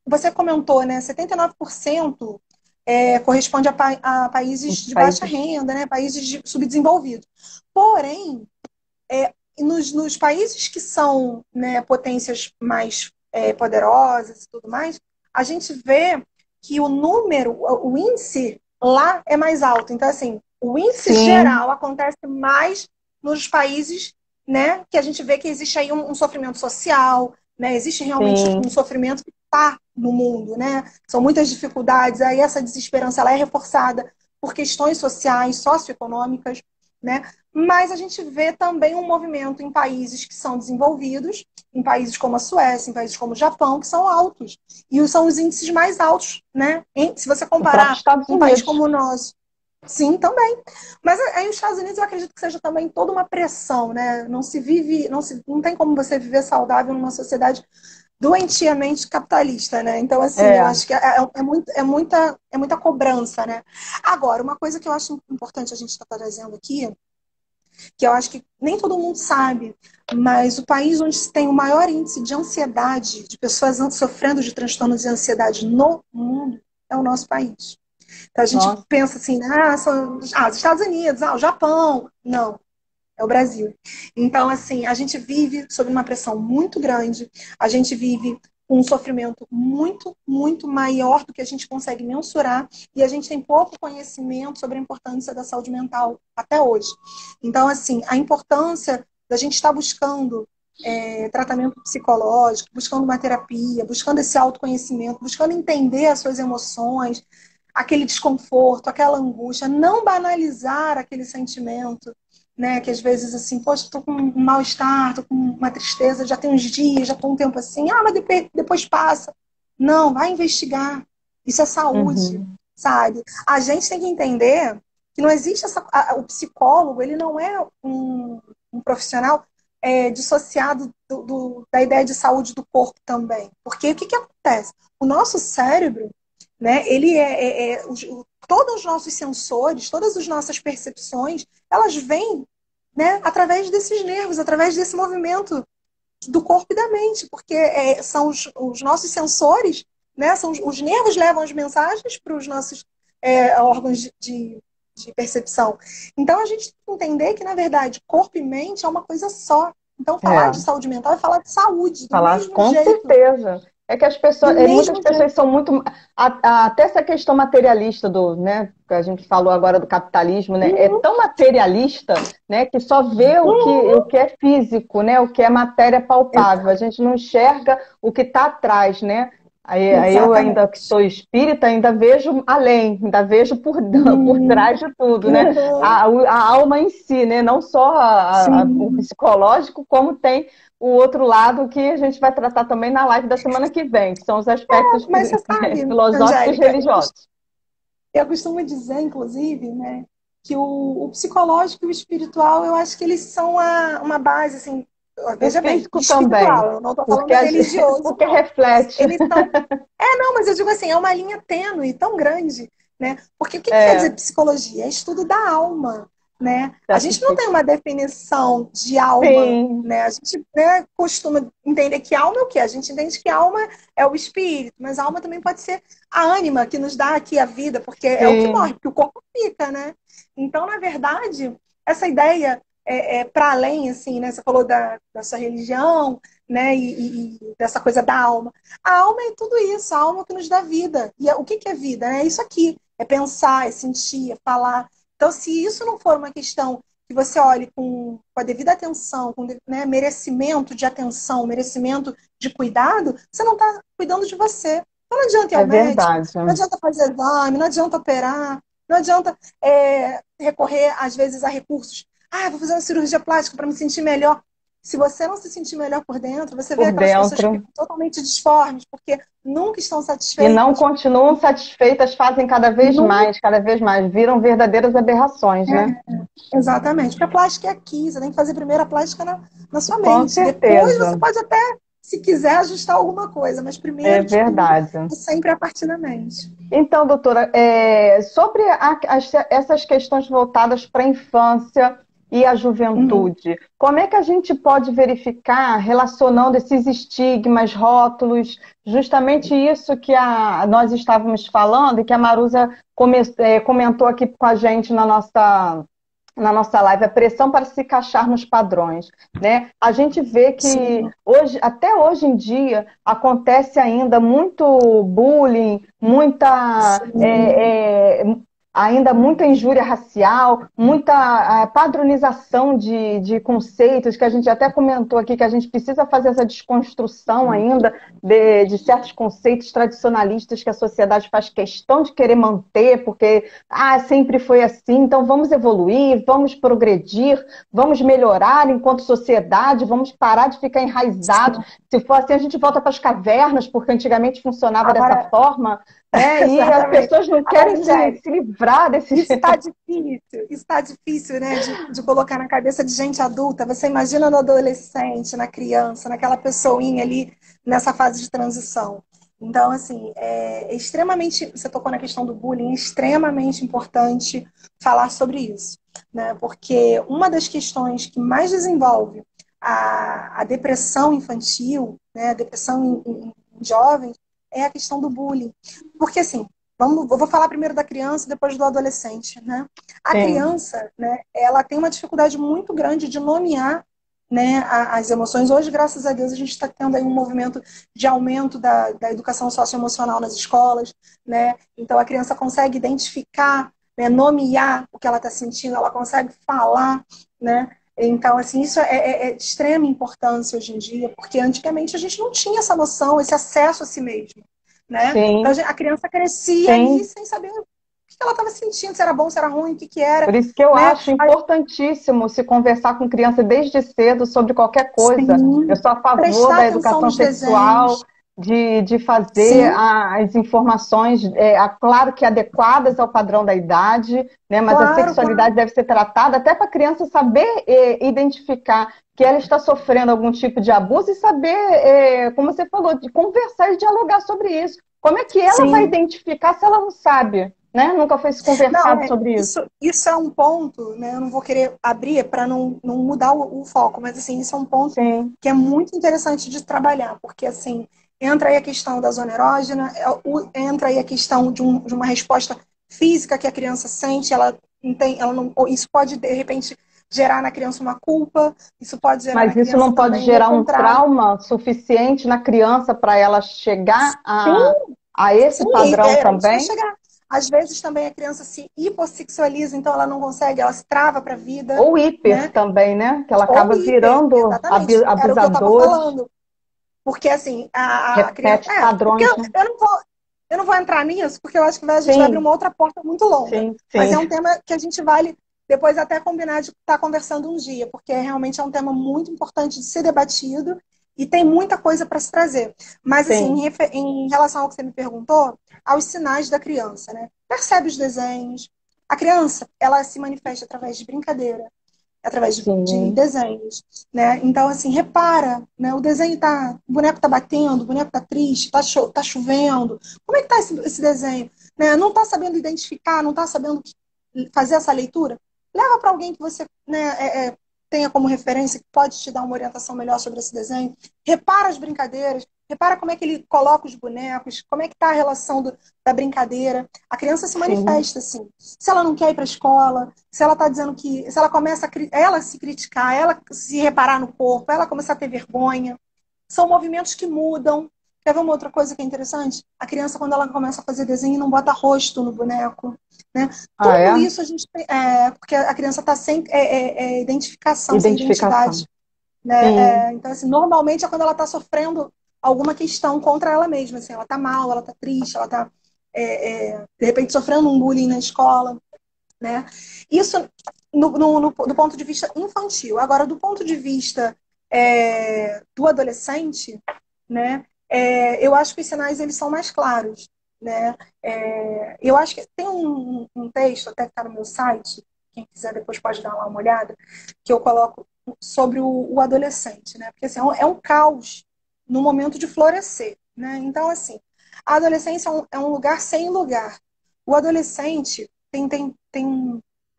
Você comentou, né, 79% corresponde a países Os de baixa países. renda, né, países subdesenvolvidos. Porém, nos países que são, né, potências mais poderosas e tudo mais, a gente vê que o índice lá é mais alto. Então, assim, o índice Sim, geral acontece mais nos países, né, que a gente vê que existe aí um sofrimento social, né, existe realmente um sim. sofrimento que está no mundo, né? São muitas dificuldades, aí essa desesperança ela é reforçada por questões sociais, socioeconômicas, né? Mas a gente vê também um movimento em países que são desenvolvidos, em países como a Suécia, em países como o Japão, que são altos. E são os índices mais altos, né? Se você O próprio comparar Estados um país Unidos. como o nosso. Sim, também. Mas aí os Estados Unidos eu acredito que seja também toda uma pressão, né? Não se vive, não tem como você viver saudável numa sociedade doentiamente capitalista, né? Então, assim, eu É, acho que é muita cobrança, né? Agora, uma coisa que eu acho importante a gente estar trazendo aqui que eu acho que nem todo mundo sabe, mas o país onde se tem o maior índice de ansiedade, de pessoas sofrendo de transtornos de ansiedade no mundo, é o nosso país. Então a gente nossa. pensa assim, são os Estados Unidos, o Japão. Não, é o Brasil. Então, assim, a gente vive sob uma pressão muito grande, a gente vive um sofrimento muito, muito maior do que a gente consegue mensurar e a gente tem pouco conhecimento sobre a importância da saúde mental até hoje. Então, assim, a importância da gente estar buscando tratamento psicológico, buscando uma terapia, buscando esse autoconhecimento, buscando entender as suas emoções, aquele desconforto, aquela angústia, não banalizar aquele sentimento, né? Que às vezes assim, poxa, estou com um mal-estar, estou com uma tristeza, já tem uns dias, já estou um tempo assim, mas depois passa. Não, vai investigar. Isso é saúde, Uhum. sabe? A gente tem que entender que não existe o psicólogo, ele não é um profissional dissociado da ideia de saúde do corpo também. Porque o que acontece? O nosso cérebro, né, ele todos os nossos sensores, todas as nossas percepções, elas vêm, né, através desses nervos, através desse movimento do corpo e da mente, porque são os nossos sensores, né, são os nervos levam as mensagens para os nossos órgãos de percepção. Então a gente tem que entender que, na verdade, corpo e mente é uma coisa só. Então, falar de É. saúde mental é falar de saúde, do Falar mesmo com jeito. certeza. É que as Do pessoas, muitas mesmo pessoas jeito. são muito. Até essa questão materialista do, né, que a gente falou agora do capitalismo, né? É Uhum, tão materialista, né, que só vê o uhum. que é físico, né? O que é matéria palpável. A Exato, gente não enxerga o que está atrás, né? Aí eu, ainda que exatamente. sou espírita, ainda vejo além, ainda vejo por Uhum. trás de tudo, né? A alma em si, né? Não só o Sim, psicológico, como tem o outro lado que a gente vai tratar também na live da semana que vem, que são os aspectos Mas você sabe, filosóficos e Angélica, religiosos. eu costumo dizer, inclusive, né, que o psicológico e o espiritual, eu acho que eles são uma base, assim, O veja bem, físico também, espiritual, eu não estou falando porque, religioso, porque não. reflete. Eles são. Não, mas eu digo assim, é uma linha tênue, tão grande, né? Porque o que quer dizer É, psicologia? É estudo da alma, né? A gente não certifica. tem uma definição de alma, Sim, né? A gente, né, costuma entender que alma é o quê? A gente entende que alma é o espírito, mas alma também pode ser a ânima que nos dá aqui a vida, porque é o que morre, sim, porque o corpo fica, né? Então, na verdade, essa ideia é para além, assim, né? Você falou da sua religião, né? E dessa coisa da alma. A alma é tudo isso, a alma que nos dá vida. E o que é vida? É isso aqui, é pensar, é sentir, é falar. Então, se isso não for uma questão que você olhe com a devida atenção, com, né, merecimento de atenção, merecimento de cuidado, você não está cuidando de você. Então, não adianta ir é ao médico, verdade. não adianta fazer exame, não adianta operar, não adianta recorrer, às vezes, a recursos. Vou fazer uma cirurgia plástica para me sentir melhor. Se você não se sentir melhor por dentro, você vê Por aquelas pessoas que dentro. ficam totalmente disformes, porque nunca estão E não satisfeitas, continuam satisfeitas, fazem nunca. cada vez mais, viram verdadeiras aberrações, né? Exatamente, porque a plástica é aqui, você tem que fazer primeiro a plástica na sua Com mente. Depois você certeza, pode até, se quiser, ajustar alguma coisa, mas é primeiro de tudo verdade. é sempre a partir da mente. Então, doutora, sobre essas questões voltadas para a infância e a Uhum. juventude, como é que a gente pode verificar, relacionando esses estigmas, rótulos, justamente isso que nós estávamos falando e que a Marusa comentou aqui com a gente na nossa live, a pressão para se encaixar nos padrões, né? A gente vê que Sim, hoje, até hoje em dia, acontece ainda muito bullying, sim. ainda muita injúria racial, muita padronização de conceitos, que a gente até comentou aqui, que a gente precisa fazer essa desconstrução ainda de certos conceitos tradicionalistas que a sociedade faz questão de querer manter, porque sempre foi assim, então vamos evoluir, vamos progredir, vamos melhorar enquanto sociedade, vamos parar de ficar enraizados. Se for assim, a gente volta para as cavernas, porque antigamente funcionava dessa Agora, forma, né? E as exatamente. pessoas não Agora, querem Angélica, se livrar desses. isso está difícil, né, de colocar na cabeça de gente adulta. Você imagina no adolescente, na criança, naquela pessoinha ali nessa fase de transição. Então, assim, é extremamente, você tocou na questão do bullying, é extremamente importante falar sobre isso, né? Porque uma das questões que mais desenvolve a depressão infantil, né, a depressão em jovens, é a questão do bullying. Porque, assim, eu vou falar primeiro da criança, depois do adolescente, né? A Sim, criança, né, ela tem uma dificuldade muito grande de nomear, né, as emoções. Hoje, graças a Deus, a gente está tendo aí um movimento de aumento da educação socioemocional nas escolas, né? Então a criança consegue identificar, né, nomear o que ela está sentindo, ela consegue falar, né? Então, assim, isso é de extrema importância hoje em dia, porque antigamente a gente não tinha essa noção, esse acesso a si mesmo, né? Então sim, a criança crescia ali sim. sem saber o que ela estava sentindo, se era bom, se era ruim, o que era, Por isso que eu né? acho importantíssimo se conversar com criança desde cedo sobre qualquer coisa. Eu Sim, sou a favor prestar da atenção educação nos sexual, desenhos. de fazer Sim, as informações, claro que adequadas ao padrão da idade, né, mas a claro, claro. sexualidade deve ser tratada até para a criança saber identificar que ela está sofrendo algum tipo de abuso e saber, como você falou, de conversar e dialogar sobre isso. Como é que ela vai Sim. identificar se ela não sabe? Né? Nunca foi se Não, conversado sobre isso. isso é um ponto, né? Eu não vou querer abrir para não mudar o foco, mas assim, isso é um ponto Sim. que é muito interessante de trabalhar, porque assim, entra aí a questão da zona erógena, entra aí a questão de uma resposta física que a criança sente, ela não tem, ela não, isso pode, de repente, gerar na criança uma culpa, isso pode gerar na Mas isso criança não pode também o gerar um contrário. trauma suficiente na criança para ela chegar Sim, a esse sim, padrão era isso que eu ia também? chegar. Às vezes também a criança se hipossexualiza, então ela não consegue, ela se trava para a vida, Ou hiper né? também, né? Que ela Ou acaba hiper, virando exatamente. Era o que eu estava abusadores, falando. Porque assim, a criança. repete Porque padrões, né? eu não vou entrar nisso, porque eu acho que a gente vai abrir Sim, uma outra porta muito longa. sim, Mas sim. é um tema que a gente vale depois até combinar de estar conversando um dia, porque realmente é um tema muito importante de ser debatido e tem muita coisa para se trazer. Mas, assim, Sim, em relação ao que você me perguntou, aos sinais da criança, né? Percebe os desenhos. A criança, ela se manifesta através de brincadeira, através de sim, desenhos, né? Então, assim, repara, né? O boneco tá batendo, o boneco tá triste, tá chovendo. Como é que tá esse desenho? Né? Não tá sabendo identificar, não tá sabendo fazer essa leitura? Leva para alguém que você, né, tenha como referência, que pode te dar uma orientação melhor sobre esse desenho. Repara as brincadeiras, repara como é que ele coloca os bonecos, como é que tá a relação da brincadeira. A criança se sim, manifesta assim. Se ela não quer ir para a escola, se ela está dizendo que, se ela começa ela se criticar, ela se reparar no corpo, ela começar a ter vergonha, são movimentos que mudam. Quer ver uma outra coisa que é interessante? A criança, quando ela começa a fazer desenho, não bota rosto no boneco, né? Ah, Tudo é? isso a gente porque a criança está sem identificação, sem Identificação. identidade, né? Sim, Então, assim, normalmente é quando ela está sofrendo alguma questão contra ela mesma, assim, ela está mal, ela está triste, ela está de repente sofrendo um bullying na escola, né? Isso do ponto de vista infantil. Agora, do ponto de vista do adolescente, né? Eu acho que os sinais eles são mais claros, né? Eu acho que tem um texto até que está no meu site, quem quiser depois pode dar lá uma olhada, que eu coloco sobre o adolescente, né? Porque assim, é um caos no momento de florescer, né? Então, assim, a adolescência é um lugar sem lugar. O adolescente tem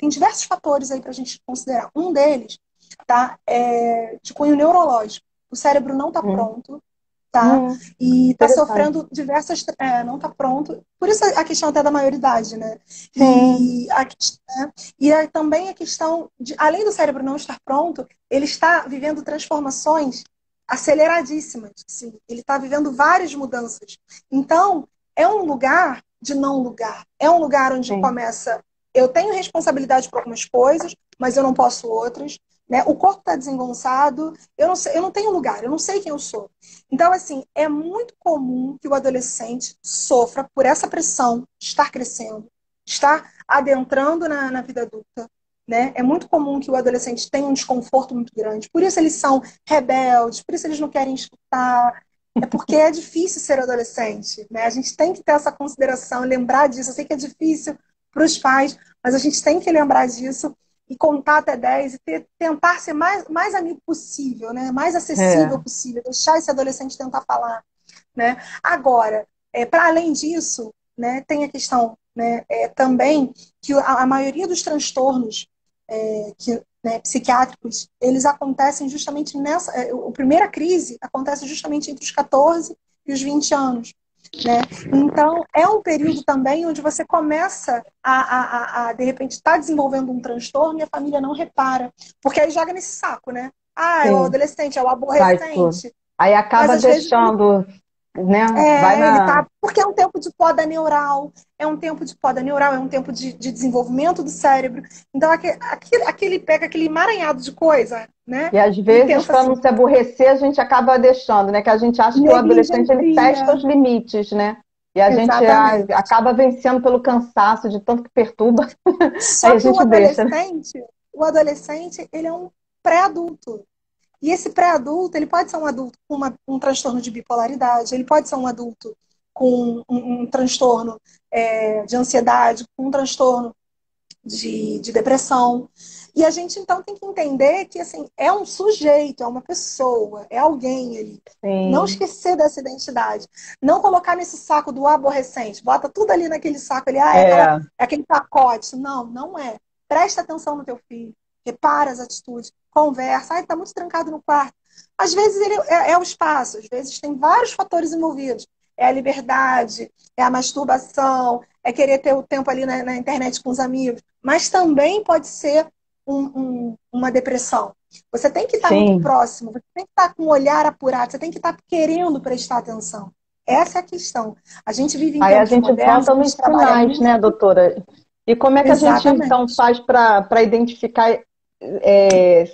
diversos fatores aí para a gente considerar. Um deles, tá, é de cunho neurológico. O cérebro não está hum, pronto, tá? E está interessante. sofrendo diversas. Não está pronto. Por isso a questão até da maioridade, né? Sim, Também a questão de, além do cérebro não estar pronto, ele está vivendo transformações aceleradíssimas. Assim. Ele está vivendo várias mudanças. Então, é um lugar de não lugar. É um lugar onde sim, começa. Eu tenho responsabilidade por algumas coisas, mas eu não posso outras. Né? O corpo está desengonçado, eu não sei, eu não tenho lugar, eu não sei quem eu sou. Então, assim, é muito comum que o adolescente sofra por essa pressão de estar crescendo, estar adentrando na vida adulta. Né? É muito comum que o adolescente tenha um desconforto muito grande. Por isso eles são rebeldes, por isso eles não querem escutar. É porque é difícil ser adolescente. Né? A gente tem que ter essa consideração, lembrar disso. Eu sei que é difícil para os pais, mas a gente tem que lembrar disso e contar até 10 e tentar ser mais amigo possível, né? Mais acessível é, possível, deixar esse adolescente tentar falar. Né? Agora, para além disso, né, tem a questão também que a maioria dos transtornos psiquiátricos, eles acontecem justamente nessa. A primeira crise acontece justamente entre os 14 e os 20 anos. Né? Então, é um período também onde você começa de repente, estar desenvolvendo um transtorno e a família não repara. Porque aí joga nesse saco, né? Ah, é o sim, adolescente, é o faz tudo. aborrecente. Aí Mas acaba às vezes deixando, né? Vai ele na. tá. Porque é um tempo de poda neural, é um tempo de desenvolvimento do cérebro. Então, aquele pega aquele emaranhado de coisa, né? E às E vezes, pensa para não assim, se aborrecer, a gente acaba deixando, né? Que a gente acha que o adolescente ele testa negligencia. os limites, né? E a gente Exatamente. acaba vencendo pelo cansaço de tanto que perturba, aí Só a que gente deixa, né? o adolescente, ele é um pré-adulto. E esse pré-adulto, ele pode ser um adulto com um transtorno de bipolaridade, ele pode ser um adulto com um transtorno de ansiedade, com um transtorno de depressão. E a gente então tem que entender que assim, é um sujeito, é uma pessoa, é alguém ali. Não Sim, esquecer dessa identidade. Não colocar nesse saco do aborrecente. Bota tudo ali naquele saco ali. é, É aquele pacote. Não, não é. Presta atenção no teu filho. Repara as atitudes. Conversa. Ai, tá muito trancado no quarto. Às vezes ele é o espaço. Às vezes tem vários fatores envolvidos. É a liberdade, é a masturbação, é querer ter o tempo ali na internet com os amigos. Mas também pode ser uma depressão. Você tem que estar muito sim. próximo, você tem que estar com o olhar apurado, você tem que estar querendo prestar atenção. Essa é a questão. A gente vive em Aí a tempos gente modernos, a volta gente nos trabalha sinais, muito. né, doutora? E como é que a gente então Exatamente. faz para identificar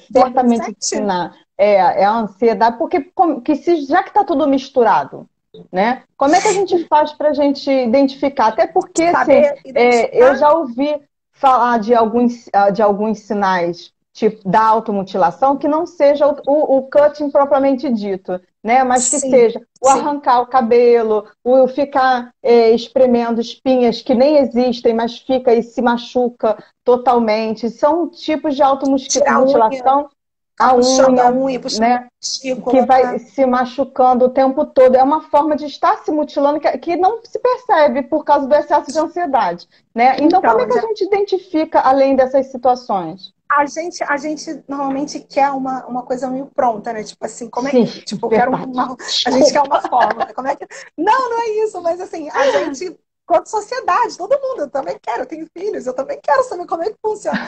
Do certamente esse adolescente? sinal? É a ansiedade, porque já que está tudo misturado, né? Como é que a gente faz para a gente identificar? Até porque, assim, Saber eu identificar? já ouvi falar de alguns sinais, tipo da automutilação, que não seja o cutting propriamente dito, né? Mas que Sim, seja o sim. arrancar o cabelo, o ficar espremendo espinhas que nem existem, mas fica e se machuca totalmente. São tipos de Tirar a unha, automutilação, ficar a puxando a unha, unha, puxando a né? Que testícula, vai né? se machucando o tempo todo. É uma forma de estar se mutilando que não se percebe por causa do excesso de ansiedade, né? Então, como é Então, que a já, gente identifica além dessas situações? a gente normalmente quer uma coisa meio pronta, né? Tipo assim, como é, Sim, tipo, eu quero verdade. a gente quer uma Desculpa. fórmula. Como é que. Não, não é isso, mas assim, a gente, quanto sociedade, todo mundo, eu também quero, eu tenho filhos, eu também quero saber como é que funciona.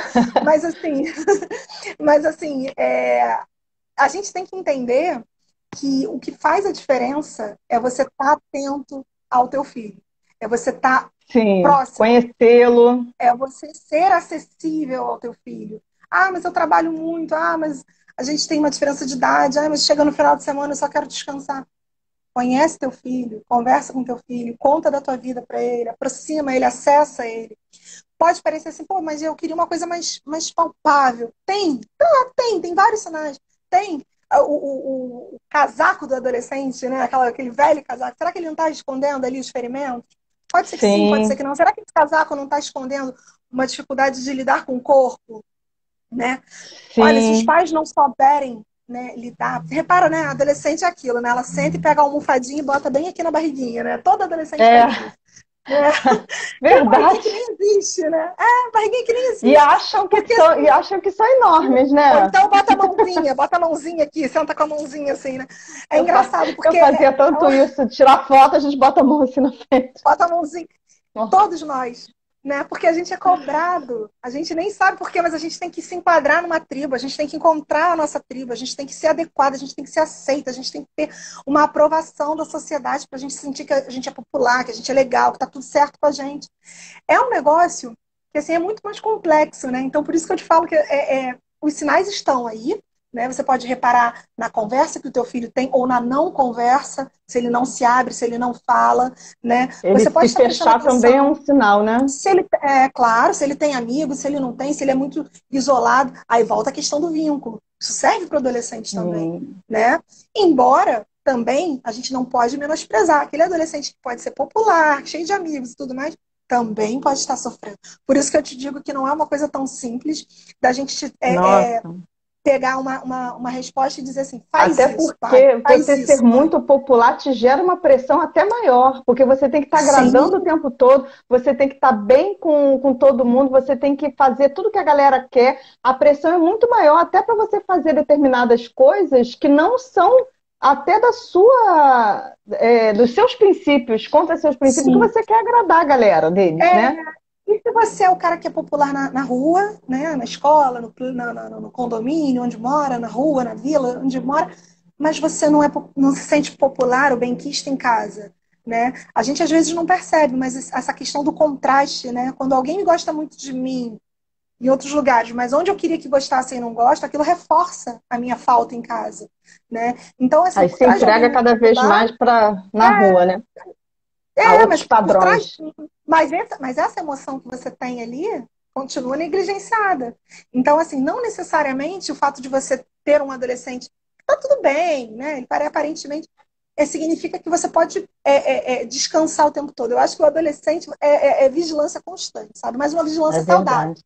Mas assim, mas assim, a gente tem que entender que o que faz a diferença é você estar atento ao teu filho. É você estar Sim, próximo, conhecê-lo. é você ser acessível ao teu filho. Ah, mas eu trabalho muito. Ah, mas a gente tem uma diferença de idade. Ah, mas chega no final de semana, eu só quero descansar. Conhece teu filho, conversa com teu filho, conta da tua vida para ele, aproxima ele, acessa ele. Pode parecer assim, pô, mas eu queria uma coisa mais palpável. Tem vários sinais. Tem o casaco do adolescente, né? Aquele velho casaco. Será que ele não está escondendo ali os ferimentos? Pode ser que sim, pode ser Sim, que não. Será que esse casaco não está escondendo uma dificuldade de lidar com o corpo, né? Olha, se os sim. pais não souberem, né, lidar, repara, né? Adolescente é aquilo, né? Ela senta e pega a almofadinha e bota bem aqui na barriguinha, né? Toda adolescente faz É, isso. Né? Tem barriguinha que verdade. nem existe, né? É, barriguinha que nem E existe. acham que Porque são, e assim, acham que são enormes, ou né? então bota a mãozinha aqui, senta com a mãozinha assim, né? É engraçado, Eu porque fazia tanto isso, tirar foto, a gente bota a mão assim na frente. bota a mãozinha, todos nós, né? Porque a gente é cobrado, a gente nem sabe por quê, mas a gente tem que se enquadrar numa tribo, a gente tem que encontrar a nossa tribo, a gente tem que ser adequado, a gente tem que ser aceita, a gente tem que ter uma aprovação da sociedade para a gente sentir que a gente é popular, que a gente é legal, que tá tudo certo com a gente. É um negócio que assim, é muito mais complexo, né? Então, por isso que eu te falo que os sinais estão aí, né? Você pode reparar na conversa que o teu filho tem ou na não conversa, se ele não se abre, se ele não fala, né? Ele Você pode se estar prestando fechar também é um atenção sinal, né? se ele, claro, se ele tem amigos, se ele não tem, se ele é muito isolado, aí volta a questão do vínculo. Isso serve para o adolescente também, Sim. né? Embora também a gente não pode menosprezar aquele adolescente que pode ser popular, cheio de amigos e tudo mais, também pode estar sofrendo. Por isso que eu te digo que não é uma coisa tão simples da gente Nossa. pegar uma resposta e dizer assim, faz Até isso, pai, porque faz você ser isso, mãe. muito popular te gera uma pressão até maior, porque você tem que estar agradando o Sim, tempo todo, você tem que estar bem com todo mundo, você tem que fazer tudo que a galera quer. A pressão é muito maior, até para você fazer determinadas coisas que não são até dos seus princípios, contra seus princípios, que sim. você quer agradar a galera deles, É, né? e se você é o cara que é popular na rua, né, na escola, no condomínio, onde mora, na rua, na vila, onde mora, mas você não se sente popular ou benquista em casa, né? A gente às vezes não percebe, mas essa questão do contraste, né? Quando alguém gosta muito de mim em outros lugares, mas onde eu queria que gostassem e não gosta, aquilo reforça a minha falta em casa, né? Então, assim, Aí por se trás de alguém entrega muito cada vez popular, mais na rua, né? A mas outros por trás. padrões. Mas essa emoção que você tem ali continua negligenciada. Então, assim, não necessariamente o fato de você ter um adolescente, tá tudo bem, né? Ele aparentemente significa que você pode descansar o tempo todo. Eu acho que o adolescente é vigilância constante, sabe? Mas uma É vigilância saudável. verdade.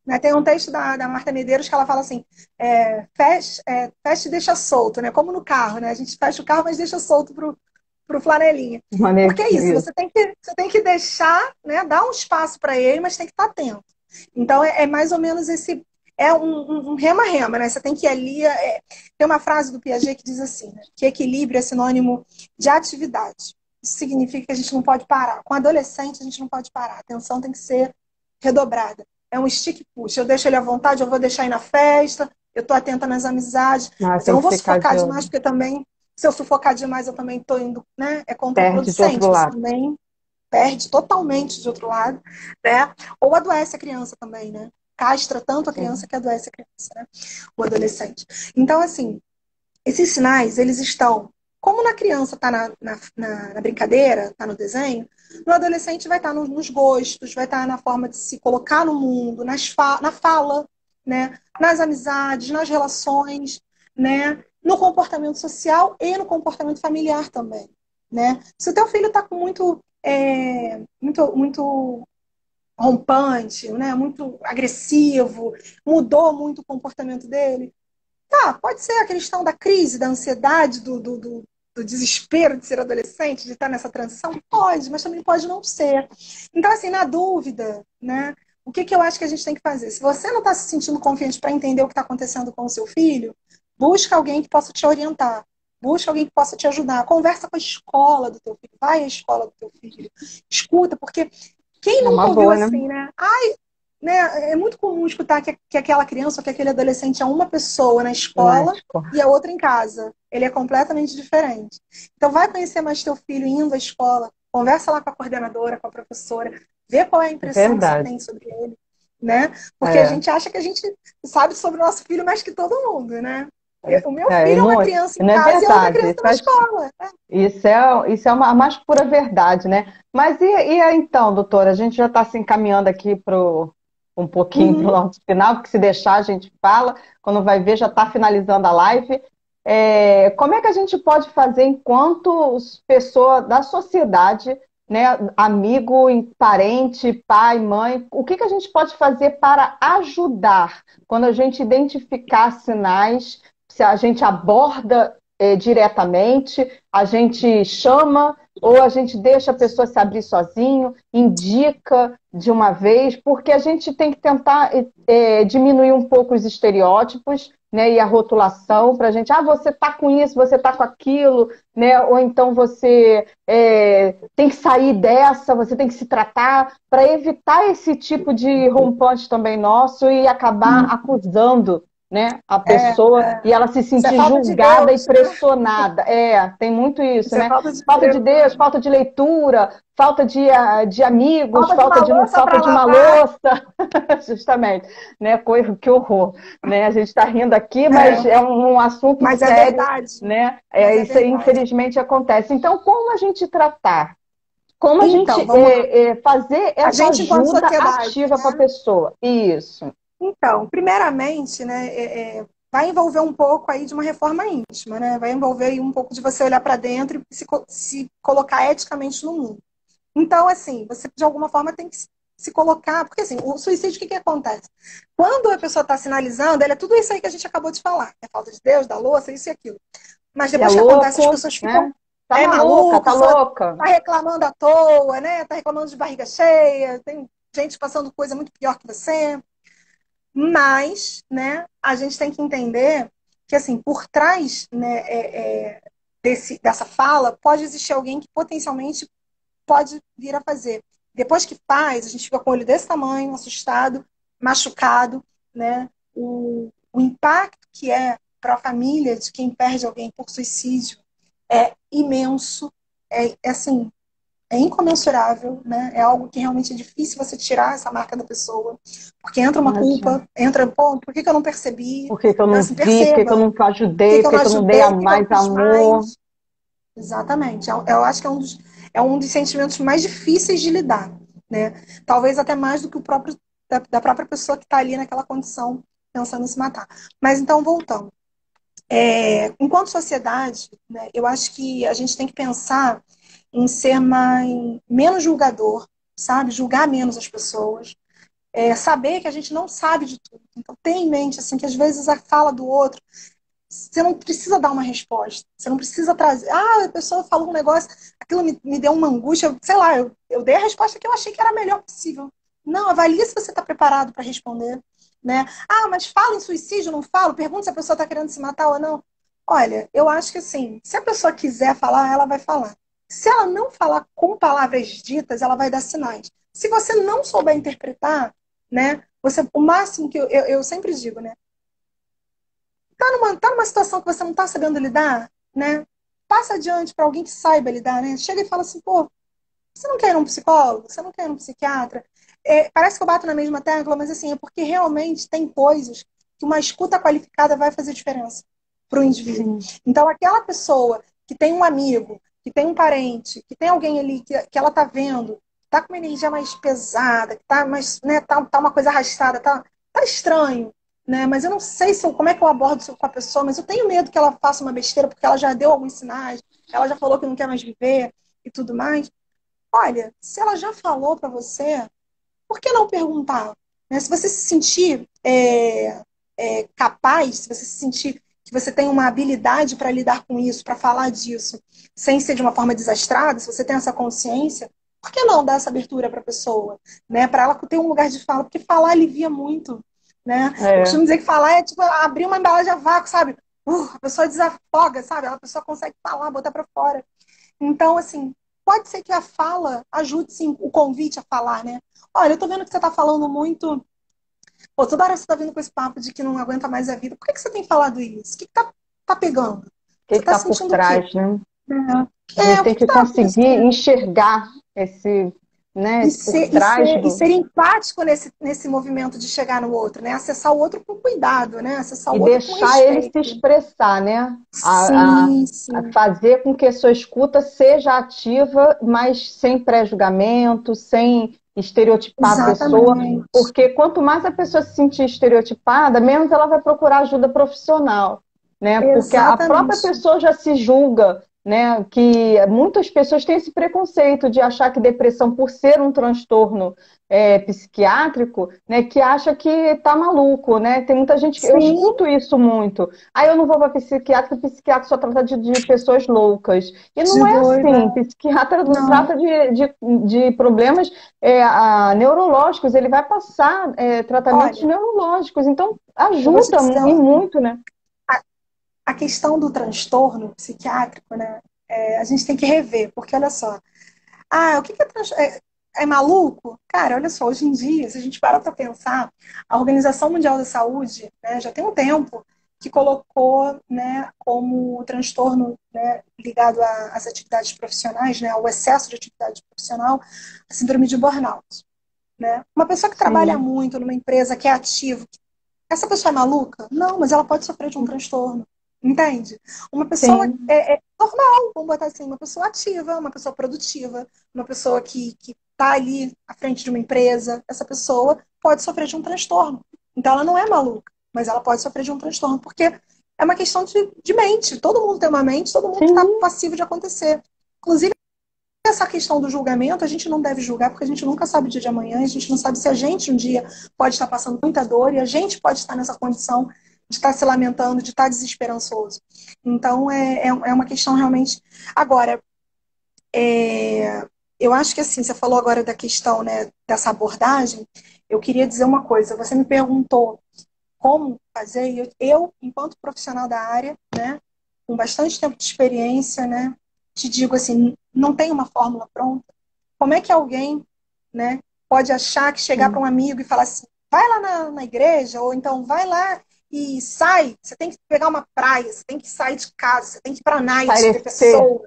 Né? Tem um texto da Marta Medeiros que ela fala assim: fecha e deixa solto, né? Como no carro, né? A gente fecha o carro, mas deixa solto pro flanelinha. Porque é isso, Isso. você tem que deixar, né? Dar um espaço para ele, mas tem que estar atento. Então é mais ou menos esse. É um rema-rema, né? Você tem que ir ali. Tem uma frase do Piaget que diz assim, né? Que equilíbrio é sinônimo de atividade. Isso significa que a gente não pode parar. Com adolescente, a gente não pode parar. A atenção tem que ser redobrada. É um stick push. Eu deixo ele à vontade, eu vou deixar ir na festa, eu estou atenta nas amizades, Ah, mas eu tem não que vou ficar sufocar de demais, olho. porque também, se eu sufocar demais, eu também estou indo, né? É Perde de outro contraproducente. Você lado. também perde totalmente de outro lado, né? Ou adoece a criança também, né? Castra tanto a criança Sim. que adoece a criança, né? O adolescente. Então, assim, esses sinais, eles estão. como na criança está na brincadeira, está no desenho, no adolescente vai estar nos gostos, vai estar na forma de se colocar no mundo, na fala, né? Nas amizades, nas relações, né? No comportamento social e no comportamento familiar também, né? Se o teu filho está com muito rompante, né? Muito agressivo, mudou muito o comportamento dele, tá, pode ser a questão da crise, da ansiedade, do desespero de ser adolescente, de estar nessa transição? Pode, mas também pode não ser. Então, assim, na dúvida, né? O que eu acho que a gente tem que fazer? Se você não está se sentindo confiante para entender o que está acontecendo com o seu filho, busca alguém que possa te orientar. Busca alguém que possa te ajudar. Conversa com a escola do teu filho. Vai à escola do teu filho. Escuta, porque quem É uma nunca ouviu boa, né? assim, né? Né? É muito comum escutar que aquela criança ou que aquele adolescente é uma pessoa na escola Lógico. e a outra em casa. Ele é completamente diferente. Então, vai conhecer mais teu filho indo à escola, conversa lá com a coordenadora, com a professora, vê qual é a impressão que você Verdade. tem sobre ele, né? Porque a É. gente acha que a gente sabe sobre o nosso filho mais que todo mundo, né? O meu É, filho é uma criança em não é casa e a outra verdade. criança na escola, né? Isso é a mais pura verdade, né? Mas então, doutora, a gente já está se encaminhando aqui um pouquinho para o Uhum. nosso final, porque se deixar a gente fala, quando vai ver já está finalizando a live. Como é que a gente pode fazer enquanto pessoa da sociedade, né, amigo, parente, pai, mãe, o que que a gente pode fazer para ajudar quando a gente identificar sinais, se a gente aborda diretamente, a gente chama ou a gente deixa a pessoa se abrir sozinho, indica de uma vez, porque a gente tem que tentar diminuir um pouco os estereótipos, né, e a rotulação para a gente, você está com isso, você está com aquilo, né, ou então você tem que sair dessa, você tem que se tratar, para evitar esse tipo de rompante também nosso e acabar acusando, né, a pessoa e ela se Isso é sentir falta de julgada e Deus, né? pressionada. Tem muito isso, Isso é né? falta de Falta de Deus. Deus, falta de leitura, falta de amigos, Falta de uma louça falta para de uma lavar. louça, justamente, né? Que horror, né? A gente está rindo aqui, mas É, é um assunto mas é sério, verdade. né? Mas é Isso aí, verdade. infelizmente acontece. Então, como a gente tratar? Como a gente Então, vamos lá. fazer A essa gente, enquanto ajuda sociedade, ativa para a né? pessoa? Isso. Então, primeiramente, né, vai envolver um pouco aí de uma reforma íntima, né? Vai envolver aí um pouco de você olhar para dentro e se colocar eticamente no mundo. Então, assim, você de alguma forma tem que se colocar, porque assim, o suicídio, o que acontece? Quando a pessoa está sinalizando, ele é tudo isso aí que a gente acabou de falar. É falta de Deus, da louça, isso e aquilo. Mas E é depois que acontece, as louco, pessoas ficam né? Tá maluca, malucas, tá só louca. tá reclamando à toa, né? Tá reclamando de barriga cheia, tem gente passando coisa muito pior que você. Mas, né, a gente tem que entender que, assim, por trás, né, dessa fala, pode existir alguém que potencialmente pode vir a fazer. Depois que faz, a gente fica com o olho desse tamanho, assustado, machucado, né? O impacto que é para a família de quem perde alguém por suicídio é imenso, assim, é incomensurável, né? É algo que realmente é difícil você tirar essa marca da pessoa, porque entra uma Imagina. culpa, pô, por que eu não percebi? Por que que eu Então, não assim, vi? Por que que eu perceba, não por que ajudei? Por eu não que que eu não dei ajudei, por que eu não mais fiz amor? mais? Exatamente. Eu acho que é um dos sentimentos mais difíceis de lidar, né? Talvez até mais do que o próprio da própria pessoa que está ali naquela condição pensando em se matar. Mas então, voltando. Enquanto sociedade, né, eu acho que a gente tem que pensar em ser menos julgador, sabe? Julgar menos as pessoas. Saber que a gente não sabe de tudo. Então, tenha em mente assim, que às vezes a fala do outro, você não precisa dar uma resposta. Você não precisa trazer. A pessoa falou um negócio, aquilo me deu uma angústia. Sei lá, eu dei a resposta que eu achei que era a melhor possível. Não, avalie se você está preparado para responder. Né? Mas fala em suicídio, não falo? Pergunta se a pessoa está querendo se matar ou não. Olha, eu acho que assim, se a pessoa quiser falar, ela vai falar. Se ela não falar com palavras ditas, ela vai dar sinais. Se você não souber interpretar, né? O máximo que eu sempre digo, né? Tá numa situação que você não tá sabendo lidar, né? Passa adiante para alguém que saiba lidar, né? Chega e fala assim, pô, você não quer ir num psicólogo? Você não quer ir num psiquiatra? Parece que eu bato na mesma tecla, mas assim, é porque realmente tem coisas que uma escuta qualificada vai fazer diferença para o indivíduo. Sim. Então, aquela pessoa que tem um amigo, que tem um parente, que tem alguém ali que ela tá vendo, tá com uma energia mais pesada, que tá mais, né, tá uma coisa arrastada, tá estranho, né? Mas eu não sei como é que eu abordo isso com a pessoa, mas eu tenho medo que ela faça uma besteira, porque ela já deu alguns sinais, ela já falou que não quer mais viver e tudo mais. Olha, se ela já falou para você, por que não perguntar? Né? Se você se sentir capaz, se você se sentir que você tem uma habilidade para lidar com isso, para falar disso, sem ser de uma forma desastrada, se você tem essa consciência, por que não dar essa abertura para a pessoa? Né? Para ela ter um lugar de fala, porque falar alivia muito. Né? Eu É. costumo dizer que falar é tipo abrir uma embalagem a vácuo, sabe? A pessoa desafoga, sabe? A pessoa consegue falar, botar para fora. Então, assim, pode ser que a fala ajude, sim, o convite a falar, né? Olha, eu tô vendo que você tá falando muito. Pô, toda hora você tá vindo com esse papo de que não aguenta mais a vida. Por que você tem falado isso? O que tá pegando? O que Você tá está por sentindo o quê? trás, né? A É, gente o tem que que tá conseguir acontecendo? enxergar esse, né, E esse por ser, e trás ser, e do. ser empático nesse movimento de chegar no outro, né? Acessar o outro com cuidado, né? Acessar E o outro com deixar ele se respeito. expressar, né? Sim, A sim. fazer com que a sua escuta seja ativa, mas sem pré-julgamento, sem estereotipar a pessoa, Exatamente. porque quanto mais a pessoa se sentir estereotipada, menos ela vai procurar ajuda profissional, né? Porque a própria Exatamente. pessoa já se julga, né? Que muitas pessoas têm esse preconceito de achar que depressão, por ser um transtorno psiquiátrico, né, que acha que tá maluco, né? Tem muita gente que eu Sim, escuto isso muito. Aí eu não vou para psiquiatra, porque psiquiatra só trata de pessoas loucas. E não de é doida. assim. Psiquiatra Não, trata de problemas neurológicos, ele vai passar tratamentos olha, neurológicos. Então eu vou te ajuda dizer, e muito, né? a questão do transtorno psiquiátrico, né? A gente tem que rever, porque olha só, o que é maluco? Cara, olha só, hoje em dia, se a gente parar para pensar, a Organização Mundial da Saúde, né, já tem um tempo que colocou, né, como transtorno, né, ligado às atividades profissionais, né, ao excesso de atividade profissional, a síndrome de burnout. Né? Uma pessoa que trabalha Sim, muito numa empresa, que é ativa, essa pessoa é maluca? Não, mas ela pode sofrer de um transtorno. Entende? Uma pessoa sim. é normal, vamos botar assim, uma pessoa ativa, uma pessoa produtiva, uma pessoa que está ali à frente de uma empresa, essa pessoa pode sofrer de um transtorno. Então ela não é maluca, mas ela pode sofrer de um transtorno, porque é uma questão de mente. Todo mundo tem uma mente, todo mundo está Sim. passivo de acontecer. Inclusive, essa questão do julgamento, a gente não deve julgar, porque a gente nunca sabe o dia de amanhã, a gente não sabe se a gente um dia pode estar passando muita dor e a gente pode estar nessa condição de estar se lamentando, de estar desesperançoso. Então, é uma questão realmente. Agora, eu acho que assim, você falou agora da questão, né, dessa abordagem, eu queria dizer uma coisa. Você me perguntou como fazer, e eu, enquanto profissional da área, né, com bastante tempo de experiência, né, te digo assim, não tem uma fórmula pronta. Como é que alguém, né, pode achar que chegar para Sim. um amigo e falar assim, vai lá na igreja, ou então vai lá e sai, você tem que pegar uma praia, você tem que sair de casa, você tem que ir para a night, ver Parecer, pessoas,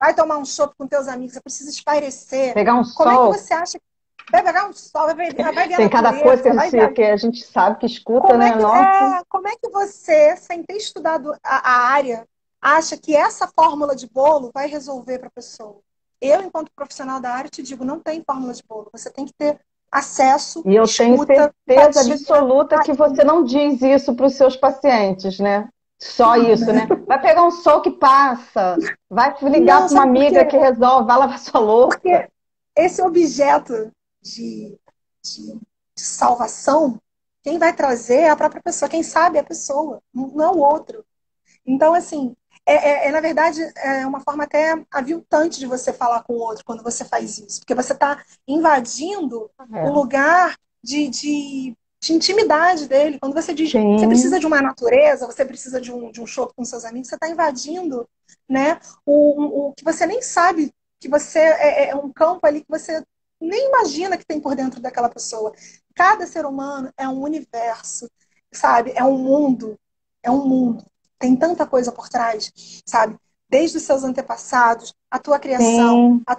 vai tomar um chopp com teus amigos, você precisa espairecer. pegar um Como é que sol. você acha que vai pegar um sol, vai ver a Tem cada coisa que natureza, vai ver que a gente sabe que escuta, como né? Nossa. como é que você, sem ter estudado a área, acha que essa fórmula de bolo vai resolver para a pessoa? Eu, enquanto profissional da área, te digo, não tem fórmula de bolo. Você tem que ter acesso, E eu tenho escuta, certeza empatia, absoluta que você carinho. não diz isso para os seus pacientes, né? Só Não, isso, né? né? Vai pegar um sol que passa, vai ligar Não, para uma sabe por amiga quê? que resolve, vai lavar sua louça. Porque esse objeto de, de, de salvação, quem vai trazer é a própria pessoa. Quem sabe é a pessoa, não é o outro. Então, assim, na verdade, é uma forma até aviltante de você falar com o outro quando você faz isso. Porque você está invadindo o É, lugar de intimidade dele. Quando você diz, você precisa sim, de uma natureza, você precisa de um show com seus amigos, você está invadindo, né, o que você nem sabe, que você é um campo ali que você nem imagina que tem por dentro daquela pessoa. Cada ser humano é um universo, sabe? É um mundo. É um mundo. Tem tanta coisa por trás, sabe? Desde os seus antepassados, a tua criação, sim, a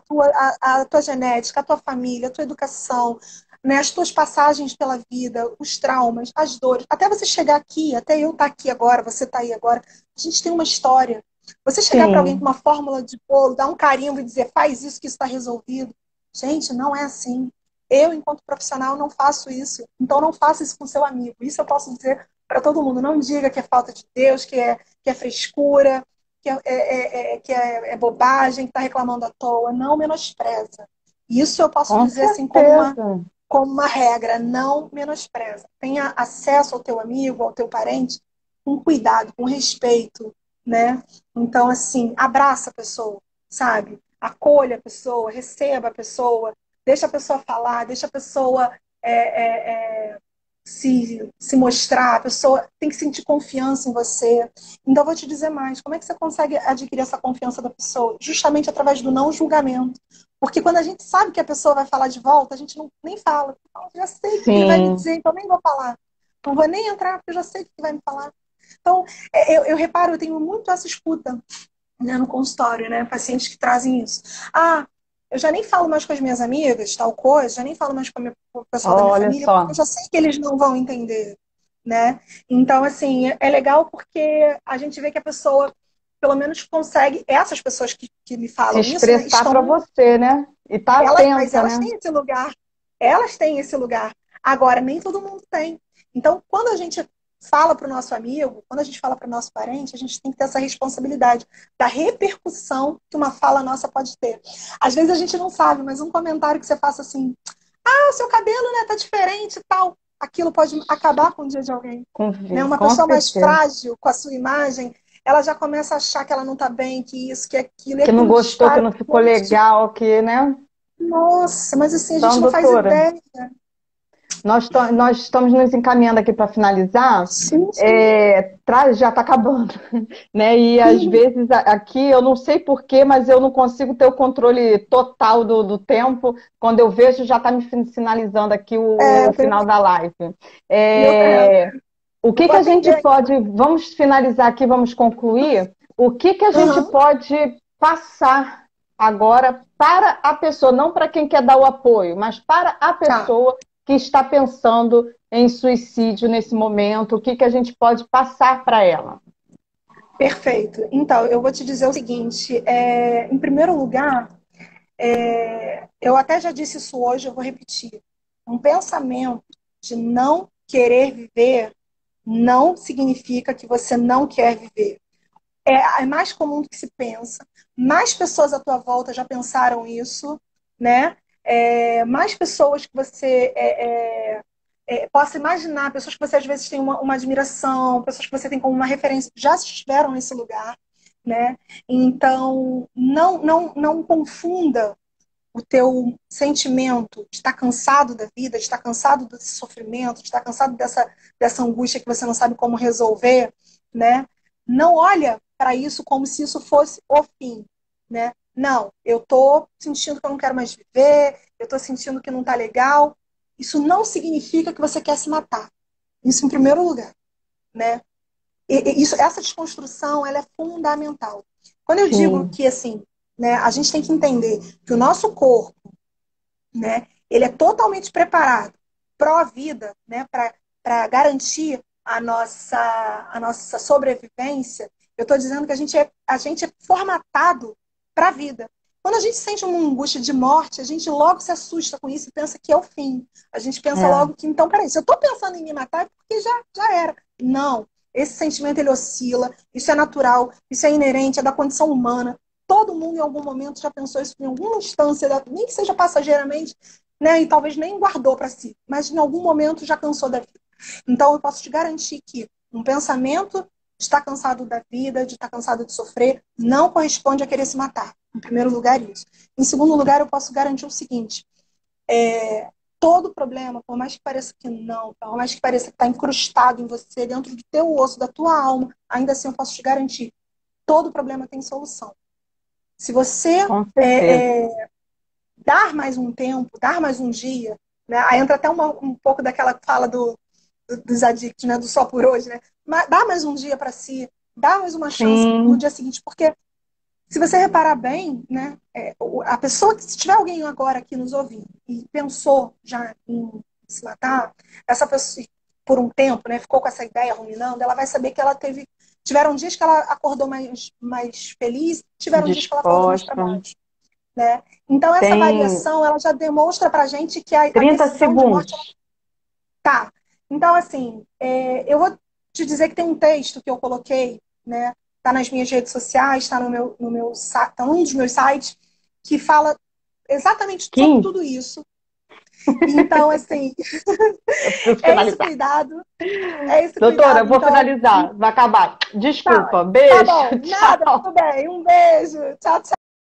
tua genética, a tua família, a tua educação, né? As tuas passagens pela vida, os traumas, as dores. Até você chegar aqui, até eu estar aqui agora, você estar aí agora, a gente tem uma história. Você chegar para alguém com sim, uma fórmula de bolo, dar um carimbo e dizer, faz isso que está resolvido. Gente, não é assim. Eu, enquanto profissional, não faço isso. Então, não faça isso com seu amigo. Isso eu posso dizer para todo mundo. Não diga que é falta de Deus, que é frescura, que é bobagem, que está reclamando à toa. Não menospreza. Isso eu posso com dizer assim certeza. como uma regra. Não menospreza. Tenha acesso ao teu amigo, ao teu parente, com cuidado, com respeito, né? Então, assim, abraça a pessoa, sabe? Acolha a pessoa, receba a pessoa, deixa a pessoa falar, deixa a pessoa se mostrar, a pessoa tem que sentir confiança em você. Então, eu vou te dizer mais, como é que você consegue adquirir essa confiança da pessoa? Justamente através do não julgamento. Porque quando a gente sabe que a pessoa vai falar de volta, a gente não, nem fala. Já sei o que ele vai me Sim, dizer, então nem vou falar. Não vou nem entrar, porque eu já sei o que ele vai me falar. Então, eu reparo, eu tenho muito essa escuta, né, no consultório, né? Pacientes que trazem isso. Ah, eu já nem falo mais com as minhas amigas, tal coisa, já nem falo mais com o pessoal da minha olha família, porque eu só. já sei que eles não vão entender, né? Então, assim, é legal porque a gente vê que a pessoa, pelo menos, consegue, essas pessoas que me Se falam isso, né, expressar para estão, você, né? E tá mas atenta, elas né? têm esse lugar, elas têm esse lugar. Agora, nem todo mundo tem. Então, quando a gente fala para o nosso amigo, quando a gente fala para o nosso parente, a gente tem que ter essa responsabilidade da repercussão que uma fala nossa pode ter. Às vezes a gente não sabe, mas um comentário que você faça assim, ah, o seu cabelo, né, tá diferente e tal, aquilo pode acabar com o dia de alguém. Né? Uma Com pessoa mais certeza. frágil com a sua imagem, ela já começa a achar que ela não tá bem, que isso, que aquilo, e Que não aquilo gostou, que dispara não um ficou monte de... legal, que, né? Nossa, mas assim, a gente Então, não faz doutora, ideia. nós estamos nos encaminhando aqui para finalizar. Sim, sim. Já está acabando, né? E às vezes aqui eu não sei por quê, mas eu não consigo ter o controle total do tempo. Quando eu vejo, já está me sinalizando aqui É, o final da live. meu, É, o eu que vou que a gente atender aqui. pode, vamos finalizar aqui, vamos concluir. O que que a gente Uhum, pode passar agora para a pessoa, não para quem quer dar o apoio, mas para a tá, pessoa que está pensando em suicídio nesse momento, o que que a gente pode passar para ela? perfeito. Então, eu vou te dizer o seguinte: em primeiro lugar, eu até já disse isso hoje, eu vou repetir. Um pensamento de não querer viver não significa que você não quer viver. É mais comum do que se pensa. Mais pessoas à tua volta já pensaram isso, né? Mais pessoas que você possa imaginar, pessoas que você às vezes tem uma admiração, pessoas que você tem como uma referência, já estiveram nesse lugar, né? Então, não confunda o teu sentimento de estar cansado da vida, de estar cansado desse sofrimento, de estar cansado dessa angústia que você não sabe como resolver, né? Não olha para isso como se isso fosse o fim, né? Não, eu tô sentindo que eu não quero mais viver, eu tô sentindo que não tá legal. Isso não significa que você quer se matar. Isso em primeiro lugar, né? Essa desconstrução, ela é fundamental. Quando eu digo Sim, que assim, né, a gente tem que entender que o nosso corpo, né, ele é totalmente preparado pró-vida, né, para garantir a nossa sobrevivência. Eu estou dizendo que a gente é formatado para a vida. Quando a gente sente uma angústia de morte, a gente logo se assusta com isso e pensa que é o fim. A gente pensa é, logo que, então, peraí, se eu estou pensando em me matar, é porque já era. Não. Esse sentimento, ele oscila, isso é natural, isso é inerente, é da condição humana. Todo mundo, em algum momento, já pensou isso em alguma instância, nem que seja passageiramente, né, e talvez nem guardou para si, mas em algum momento já cansou da vida. Então, eu posso te garantir que um pensamento de estar cansado da vida, de estar cansado de sofrer, não corresponde a querer se matar. Em primeiro lugar, isso. Em segundo lugar, eu posso garantir o seguinte: todo problema, por mais que pareça que não, por mais que pareça que está incrustado em você, dentro do teu osso, da tua alma, ainda assim eu posso te garantir, todo problema tem solução. Se você com certeza. dar mais um tempo, dar mais um dia, né? Aí entra até um pouco daquela fala dos adictos, né? Do só por hoje, né? Mas dá mais um dia para si, dá mais uma chance no Sim, dia seguinte, porque se você reparar bem, né? A pessoa que, se tiver alguém agora aqui nos ouvindo e pensou já em se matar, essa pessoa por um tempo, né? Ficou com essa ideia ruminando, ela vai saber que ela teve Tiveram dias que ela acordou mais feliz, tiveram dias que ela acordou mais para baixo, né? Então, essa variação, ela já demonstra para a gente que a 30 decisão de morte... segundos. Tá. Então, assim, eu vou te dizer que tem um texto que eu coloquei, né? Tá nas minhas redes sociais, tá tá num dos meus sites, que fala exatamente sobre tudo isso. Então, assim, é esse cuidado. É esse Doutora, cuidado. eu vou então, finalizar. Vai acabar. Desculpa. Tá Beijo. bom. Tchau. Nada, tudo bem. Um beijo. Tchau, tchau.